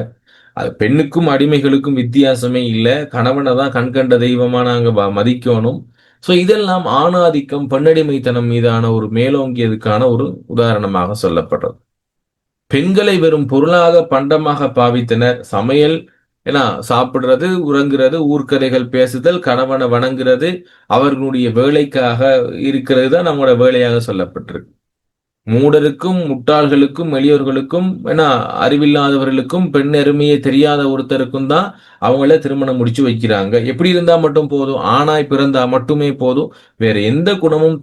அது பெண்ணுக்கும் அடிமைகளுக்கும் வித்தியாசமே இல்லை. கணவனை தான் கண்கண்ட தெய்வமா நாங்க மதிக்கணும். சோ இதெல்லாம் ஆணாதிக்கம், பெண்ணடிமைத்தனம் மீதான ஒரு மேலோங்கியதுக்கான ஒரு உதாரணமாக சொல்லப்படுறது. பெண்களை வெறும் பொருளாக பண்டமாக பாவித்தனர். சமையல் சாப்பிடுறது, உறங்குறது, ஊர்க்கதைகள் பேசுதல், கணவனை வணங்குறது அவர்களுடைய வேலைக்காக இருக்கிறது தான் நம்மளோட வேலையாக சொல்லப்பட்டிருக்கு. மூடருக்கும் முட்டாள்களுக்கும் எளியோர்களுக்கும் அறிவில்லாதவர்களுக்கும் பெண் அருமையை தெரியாத ஒருத்தருக்கும் தான் அவங்கள திருமணம் முடிச்சு வைக்கிறாங்க. எப்படி இருந்தா மட்டும் போதும், ஆணாய் பிறந்தா மட்டுமே போதும், வேற எந்த குணமும்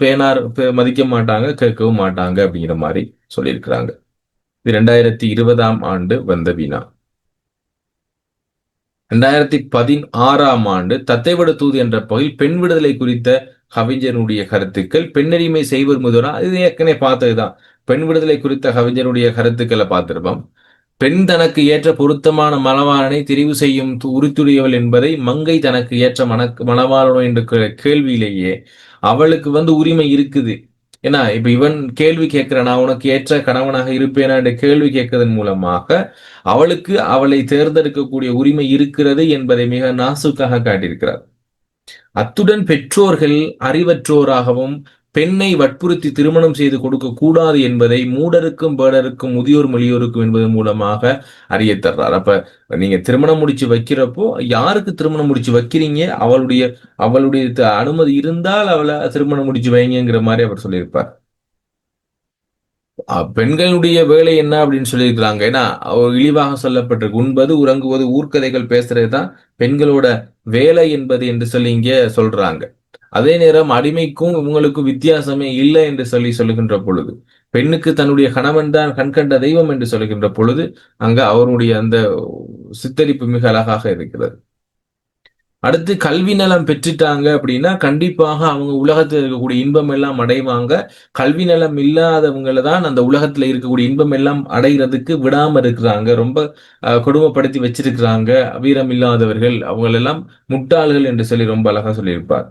மதிக்க மாட்டாங்க, கேட்கவும் மாட்டாங்க அப்படிங்கிற மாதிரி சொல்லியிருக்கிறாங்க. இது 2020ஆம் ஆண்டு வந்த வினா. 2016ஆம் ஆண்டு தத்தைவிடு தூது என்ற பகுதியில் பெண் விடுதலை குறித்த கவிஞனுடைய கருத்துக்கள். பெண்ணடிமை செய்வது முதலா இது ஏற்கனவே பார்த்ததுதான். பெண் விடுதலை குறித்த கவிஞனுடைய கருத்துக்களை பார்த்திருப்போம். பெண் தனக்கு ஏற்ற பொருத்தமான மணவாளனை தெரிவு செய்யும் உரித்துடையவள் என்பதை மங்கை தனக்கு ஏற்ற மணவாளனோ என்ற கேள்வியிலேயே அவளுக்கு உரிமை இருக்குது. ஏன்னா இப்ப இவன் கேள்வி கேட்கிறான், நான் உனக்கு ஏற்ற கணவனாக இருப்பேனா என்ற கேள்வி கேட்கறதன் மூலமாக அவளுக்கு அவளை தேர்ந்தெடுக்கக்கூடிய உரிமை இருக்கிறது என்பதை மிக நாசுக்காக காட்டியிருக்கிறார். அத்துடன் பெற்றோர்கள் அறிவற்றோராகவும் பெண்ணை வற்புறுத்தி திருமணம் செய்து கொடுக்க கூடாது என்பதை மூடருக்கும் பேடருக்கும் முதியோர் மொழியோருக்கும் என்பதன் மூலமாக அறிய தர்றார். அப்ப நீங்க திருமணம் முடிச்சு வைக்கிறப்போ யாருக்கு திருமணம் முடிச்சு வைக்கிறீங்க, அவளுடைய அனுமதி இருந்தால் அவளை திருமணம் முடிச்சு வைங்கிற மாதிரி அவர் சொல்லியிருப்பார். பெண்களுடைய வேலை என்ன அப்படின்னு சொல்லியிருக்கிறாங்க. ஏன்னா இழிவாக சொல்லப்பட்டிருக்கு, உண்பது, உறங்குவது, ஊர்க்கதைகள் பேசுறதுதான் பெண்களோட வேலை என்பது என்று சொல்லி இங்க சொல்றாங்க. அதே நேரம் அடிமைக்கும் இவங்களுக்கும் வித்தியாசமே இல்லை என்று சொல்லுகின்ற பொழுது, பெண்ணுக்கு தன்னுடைய கணவன் தான் கண்கண்ட தெய்வம் என்று சொல்லுகின்ற பொழுது அங்க அவருடைய அந்த சித்தரிப்பு மிக அழகாக இருக்கிறது. அடுத்து கல்வி நலம் பெற்றுட்டாங்க அப்படின்னா கண்டிப்பாக அவங்க உலகத்தில் இருக்கக்கூடிய இன்பம் எல்லாம் அடைவாங்க. கல்வி நலம் இல்லாதவங்களை தான் அந்த உலகத்துல இருக்கக்கூடிய இன்பம் எல்லாம் அடைகிறதுக்கு விடாம இருக்கிறாங்க, ரொம்ப கொடுமைப்படுத்தி வச்சிருக்கிறாங்க. வீரம் இல்லாதவர்கள் அவங்களெல்லாம் முட்டாள்கள் என்று சொல்லி ரொம்ப அழகா சொல்லியிருப்பார்.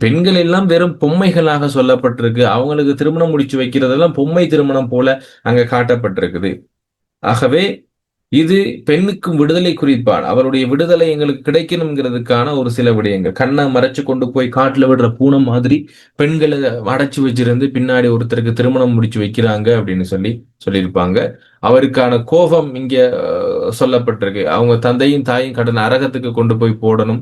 பெண்கள் எல்லாம் வெறும் பொம்மைகளாக சொல்லப்பட்டிருக்கு. அவங்களுக்கு திருமணம் முடிச்சு வைக்கிறதெல்லாம் பொம்மை திருமணம் போல அங்க காட்டப்பட்டிருக்குது. ஆகவே இது பெண்ணுக்கும் விடுதலை குறிப்பான். அவருடைய விடுதலை எங்களுக்கு கிடைக்கணுங்கிறதுக்கான ஒரு சில விடயங்கள். கண்ணை மறைச்சு கொண்டு போய் காட்டுல விடுற பூனை மாதிரி பெண்களை அடைச்சு வச்சிருந்து பின்னாடி ஒருத்தருக்கு திருமணம் முடிச்சு வைக்கிறாங்க அப்படின்னு சொல்லியிருப்பாங்க. அவருக்கான கோபம் இங்க சொல்லப்பட்டிருக்கு. அவங்க தந்தையும் தாயும் கடன் அரகத்துக்கு கொண்டு போய் போடணும்.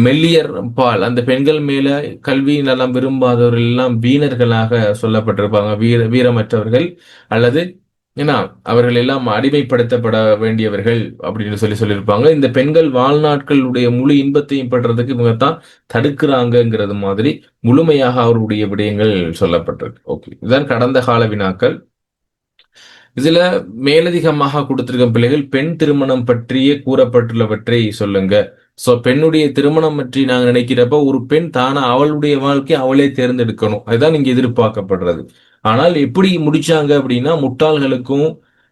மெல்லியர் பால் அந்த பெண்கள் மேல கல்வி நலம் விரும்பாதவர்கள் எல்லாம் வீணர்களாக சொல்லப்பட்டிருப்பாங்க. வீரமற்றவர்கள் அல்லது ஏன்னா அவர்கள் எல்லாம் அடிமைப்படுத்தப்பட வேண்டியவர்கள் அப்படின்னு சொல்லியிருப்பாங்க. இந்த பெண்கள் வாழ்நாட்களுடைய முழு இன்பத்தையும் பெற்றதுக்கு இவங்க தான் தடுக்கிறாங்கிறது மாதிரி முழுமையாக அவருடைய விடயங்கள் சொல்லப்பட்டிருக்கு. ஓகே, இதுதான் கடந்த கால வினாக்கள். இதுல மேலதிகமாக கொடுத்திருக்கும் பிள்ளைகள் பெண் திருமணம் பற்றியே கூறப்பட்டுள்ளவற்றை சொல்லுங்க. சோ பெண்ணுடைய திருமணம் பற்றி நாங்க நினைக்கிறப்ப ஒரு பெண் தானா அவளுடைய வாழ்க்கை அவளே தேர்ந்தெடுக்கணும். அதுதான் இங்க எதிர்பார்க்கப்படுறது. ஆனால் எப்படி முடிச்சாங்க அப்படின்னா முட்டாள்களுக்கும்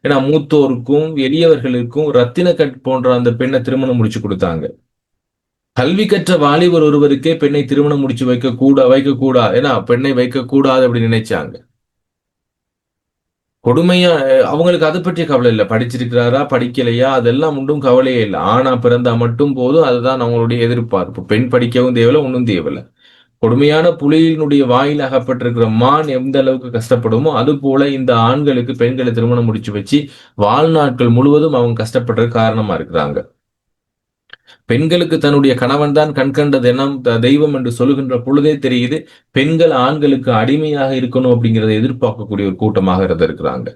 ஏன்னா மூத்தோருக்கும் எளியவர்களுக்கும் ரத்தினக்கட் போன்ற அந்த பெண்ணை திருமணம் முடிச்சு கொடுத்தாங்க. கல்வி கற்ற வாலிபர் ஒருவருக்கே பெண்ணை திருமணம் முடிச்சு வைக்க கூடாது ஏன்னா பெண்ணை வைக்க கூடாது அப்படின்னு நினைச்சாங்க. கொடுமையா அவங்களுக்கு அதை பற்றிய கவலை இல்லை. படிச்சிருக்கிறாரா படிக்கலையா அதெல்லாம் ஒன்றும் கவலையே இல்லை. ஆனா பிறந்தா மட்டும் போதும், அதுதான் அவங்களுடைய எதிர்பார்ப்பு. பெண் படிக்கவும் தேவையில்லை, ஒன்றும் தேவையில்லை. கொடுமையான புலியினுடைய வாயில் அகப்பட்டிருக்கிற மான் எந்த அளவுக்கு கஷ்டப்படுமோ அது போல இந்த ஆண்களுக்கு பெண்களை திருமணம் முடிச்சு வச்சு வாழ்நாட்கள் முழுவதும் அவங்க கஷ்டப்படுறதுக்கு காரணமா இருக்கிறாங்க. பெண்களுக்கு தன்னுடைய கணவன் தான் கண்கண்ட தினம் தெய்வம் என்று சொல்லுகின்ற பொழுதே தெரியுது பெண்கள் ஆண்களுக்கு அடிமையாக இருக்கணும் அப்படிங்கிறத எதிர்பார்க்கக்கூடிய ஒரு கூட்டமாக இருந்திருக்கிறாங்க.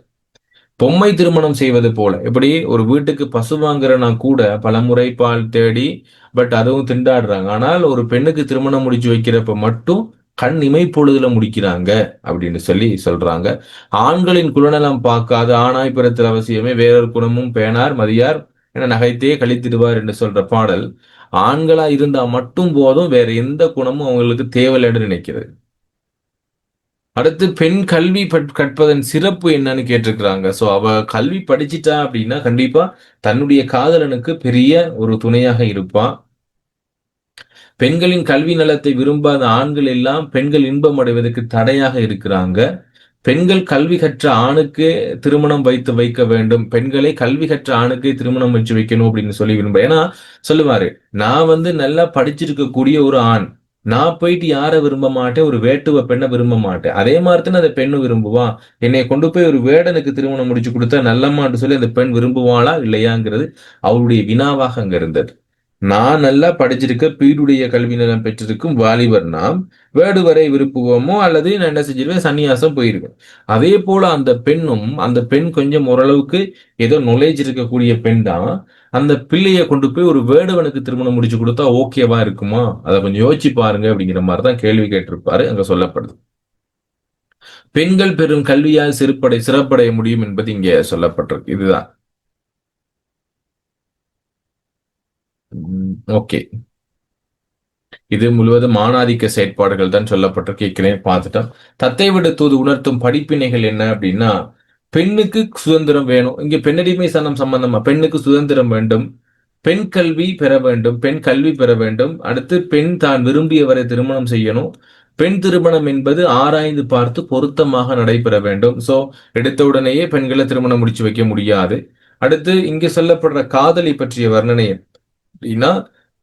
பொம்மை திருமணம் செய்வது போல எப்படி ஒரு வீட்டுக்கு பசு வாங்குறனா கூட பலமுறை பால் தேடி பட் அதுவும் திண்டாடுறாங்க. ஆனால் ஒரு பெண்ணுக்கு திருமணம் முடிச்சு வைக்கிறப்ப மட்டும் கண் இமைப்பொழுதுல முடிக்கிறாங்க அப்படின்னு சொல்றாங்க. ஆண்களின் குலநலம் பார்க்காத ஆணாய் பிறத்தல் அவசியமே வேறொரு குணமும் பேணார் மதியார் என நகைத்தே கழித்திடுவார் என்று சொல்ற பாடல் ஆண்களா இருந்தா மட்டும் போதும், வேற எந்த குணமும் அவங்களுக்கு தேவையில்லைன்னு நினைக்கிறது. அடுத்து பெண் கல்வி கற்பதன் சிறப்பு என்னன்னு கேட்டிருக்கிறாங்க. சோ அவ கல்வி படிச்சிட்டா அப்படின்னா கண்டிப்பா தன்னுடைய காதலனுக்கு பெரிய ஒரு துணையாக இருப்பா. பெண்களின் கல்வி நலத்தை விரும்பாத ஆண்கள் எல்லாம் பெண்கள் இன்பம் அடைவதற்கு தடையாக இருக்கிறாங்க. பெண்கள் கல்வி கற்ற ஆணுக்கு திருமணம் வைக்க வேண்டும். பெண்களை கல்வி கற்ற ஆணுக்கு திருமணம் வச்சு வைக்கணும் அப்படின்னு விரும்ப. ஏன்னா சொல்லுவாரு, நான் நல்லா படிச்சிருக்கக்கூடிய ஒரு ஆண், நான் போயிட்டு யாரை விரும்ப மாட்டேன், ஒரு வேட்டுவ பெண்ணை விரும்ப மாட்டேன். அதே மாதிரி தானே அந்த பெண்ணு விரும்புவான். என்னை கொண்டு போய் ஒரு வேடனுக்கு திருமணம் முடிச்சு கொடுத்தா நல்லம்மான்னு அந்த பெண் விரும்புவாளா இல்லையாங்கிறது அவருடைய வினாவாக அங்க இருந்தது. நான் நல்லா படிச்சிருக்க பீடுடைய கல்வி நிலம் பெற்றிருக்கும் வாலிபர் நாம் வேடுவரை விருப்புவோமோ அல்லது நான் என்ன செஞ்சிருவேன் சன்னியாசம் போயிருக்கேன். அதே போல அந்த பெண் கொஞ்சம் ஓரளவுக்கு ஏதோ நொலேஜ் இருக்கக்கூடிய பெண் தான். அந்த பிள்ளைய கொண்டு போய் ஒரு வேடுவனுக்கு திருமணம் முடிச்சு கொடுத்தா ஓகேவா இருக்குமா, அதை கொஞ்சம் யோசிச்சு பாருங்க அப்படிங்கிற மாதிரிதான் கேள்வி கேட்டிருப்பாரு. அங்க சொல்லப்படுது பெண்கள் பெரும் கல்வியால் சிறப்படைய முடியும் என்பது இங்க சொல்லப்பட்டிருக்கு. இதுதான். ஓகே, இது முழுவதும் ஆணாதிக்க செயற்பாடுகள் தான் சொல்லப்பட்டிருக்கு. ஏற்கனவே பார்த்துட்டோம். தத்தை விட தூது உணர்த்தும் படிப்பினைகள் என்ன அப்படின்னா பெண்ணுக்கு சுதந்திரம் வேணும். இங்க பெண்ணடிமை சனம் சம்பந்தமா பெண்ணுக்கு சுதந்திரம் வேண்டும், பெண் கல்வி பெற வேண்டும், பெண் கல்வி பெற வேண்டும். அடுத்து பெண் தான் விரும்பியவரை திருமணம் செய்யணும். பெண் திருமணம் என்பது ஆராய்ந்து பார்த்து பொருத்தமாக நடைபெற வேண்டும். சோ எடுத்த உடனேயே பெண்களை திருமணம் முடிச்சு வைக்க முடியாது. அடுத்து இங்க சொல்லப்படுற காதலை பற்றிய வர்ணனை அப்படின்னா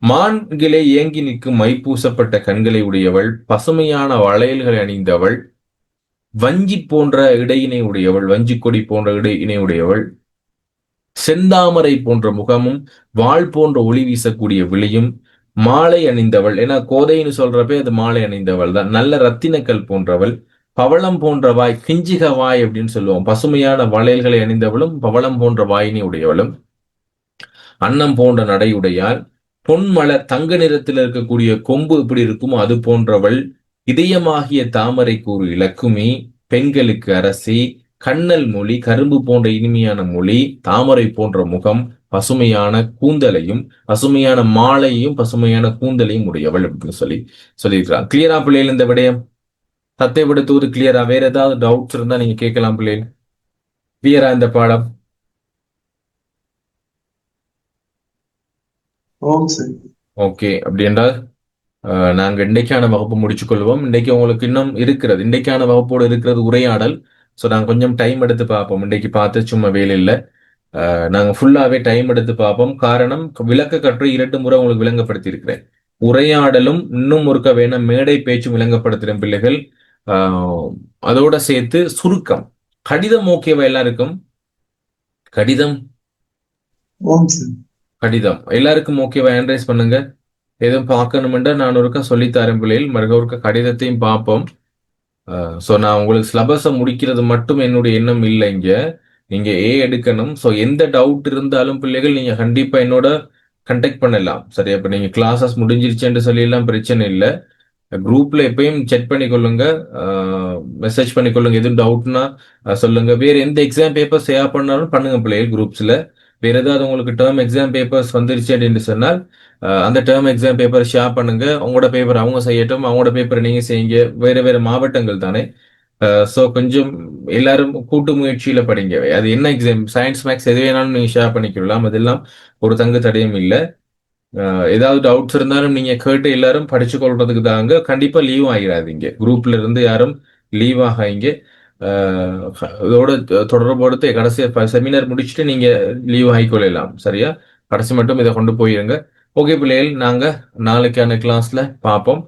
மான்களே ஏங்கி நிற்கும் மைப்பூசப்பட்ட கண்களை உடையவள், பசுமையான வளையல்களை அணிந்தவள், வஞ்சி போன்ற இடையினை உடையவள், வஞ்சி கொடி போன்ற இடையினை உடையவள், செந்தாமரை போன்ற முகமும் வாள் போன்ற ஒளி வீசக்கூடிய விழியும், மாலை அணிந்தவள். ஏன்னா கோதைன்னு சொல்றப்பே அது மாலை அணிந்தவள் தான். நல்ல ரத்தினக்கல் போன்றவள், பவளம் போன்ற வாய், கிஞ்சிக வாய் அப்படின்னு சொல்லுவோம். பசுமையான வளையல்களை அணிந்தவளும் பவளம் போன்ற வாயினை உடையவளும், அன்னம் போன்ற நடையுடையாள், பொன்மலர் தங்க நிறத்தில் இருக்கக்கூடிய கொம்பு எப்படி இருக்குமோ அது போன்றவள், இதயமாகிய தாமரை கூறு இலக்குமி, பெண்களுக்கு அரசி, கண்ணல் மொழி, கரும்பு போன்ற இனிமையான மொழி, தாமரை போன்ற முகம், பசுமையான கூந்தலையும் பசுமையான மாலையையும் பசுமையான கூந்தலையும் உடையவள் அப்படின்னு சொல்லியிருக்கிறான். கிளியரா பிள்ளைகள் இந்த விடயம்? தத்தை விடுத்துவது கிளியரா? வேற ஏதாவது டவுட்ஸ் இருந்தா நீங்க கேட்கலாம் பிள்ளைகள். கிளியரா இந்த பாடம்? ஓகே, அப்படி என்றால் நாங்க இன்றைக்கான வகுப்பு முடிச்சுக்கொள்வோம். இன்றைக்கு உங்களுக்கு இன்னும் இருக்கிறது, இன்றைக்கான வகுப்போடு இருக்கிறது உரையாடல். ஸோ நாங்கள் கொஞ்சம் டைம் எடுத்து பார்ப்போம். இன்றைக்கு பார்த்து சும்மா வேலை இல்லை. நாங்க ஃபுல்லாவே டைம் எடுத்து பார்ப்போம். காரணம் விளக்க கற்று 2 முறை உங்களுக்கு விளங்கப்படுத்தி இருக்கிறேன். உரையாடலும் இன்னும் ஒருக்க வேணும் மேடை பேச்சும் விளங்கப்படுத்துறேன் பிள்ளைகள். ஆஹ் அதோட சேர்த்து சுருக்கம். கடிதம் ஓகேவா எல்லாருக்கும்? கடிதம் ஆம் சார். கடிதம் எல்லாருக்கும் ஓகேவா? ஹேண்ட் ரைஸ் பண்ணுங்க. எதுவும் பார்க்கணுமெண்டா நான் ஒருக்கா சொல்லித்தரேன் பிள்ளைகள். மறுக்க ஒருக்கா கடிதத்தையும் பார்ப்போம். ஸோ நான் உங்களுக்கு சிலபஸை முடிக்கிறது மட்டும் என்னுடைய எண்ணம் இல்லை இங்க. நீங்க எடுக்கணும். ஸோ எந்த டவுட் இருந்தாலும் பிள்ளைகள் நீங்க கண்டிப்பா என்னோட கண்டெக்ட் பண்ணலாம். சரியா? இப்ப நீங்க கிளாஸஸ் முடிஞ்சிருச்சுன்னு சொல்லியெல்லாம் பிரச்சனை இல்லை. குரூப்ல எப்பயும் செக் பண்ணிக்கொள்ளுங்க, மெசேஜ் பண்ணிக்கொள்ளுங்க. எதுவும் டவுட்னா சொல்லுங்க. வேற எந்த எக்ஸாம் பேப்பர் ஷேர் பண்ணாலும் பண்ணுங்க பிள்ளைகள் குரூப்ஸ்ல. வேற ஏதாவது உங்களுக்கு டேர்ம் எக்ஸாம் பேப்பர்ஸ் வந்துருச்சு அப்படின்னு சொன்னால் அந்த டேர்ம் எக்ஸாம் பேப்பர் ஷேர் பண்ணுங்க. உங்களோட பேப்பர் அவங்க செய்யட்டும், அவங்களோட பேப்பர் நீங்க செய்யுங்க. வேற வேற மாவட்டங்கள் தானே. ஸோ கொஞ்சம் எல்லாரும் கூட்டு முயற்சியில படிங்க. அது என்ன எக்ஸாம், சயின்ஸ் மேக்ஸ் எது வேணாலும் நீங்க ஷேர் பண்ணிக்கலாம். அதெல்லாம் ஒரு தங்கு தடையும் இல்லை. ஏதாவது டவுட்ஸ் இருந்தாலும் நீங்க கேட்டு எல்லாரும் படிச்சு கொள்றதுக்கு தாங்க. கண்டிப்பா லீவ் ஆகிடாதீங்க. குரூப்ல இருந்து யாரும் லீவ் ஆகாதீங்க. இதோட தொடர்புடுத்து கடைசி செமினார் முடிச்சுட்டு நீங்க லீவ் ஆகிக்கொள்ளலாம். சரியா? கடைசி மட்டும் இதை கொண்டு போயிருங்க. ஓகே பிள்ளைகள், நாங்க நாளைக்கான கிளாஸ்ல பார்ப்போம்.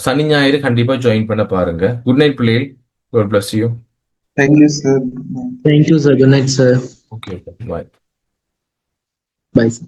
சனி ஞாயிறு கண்டிப்பா ஜாயின் பண்ண பாருங்க. குட் நைட் பிள்ளைகள். God bless you. Thank you, sir. Thank you, sir. Good night, sir. Okay, bye. Bye, sir.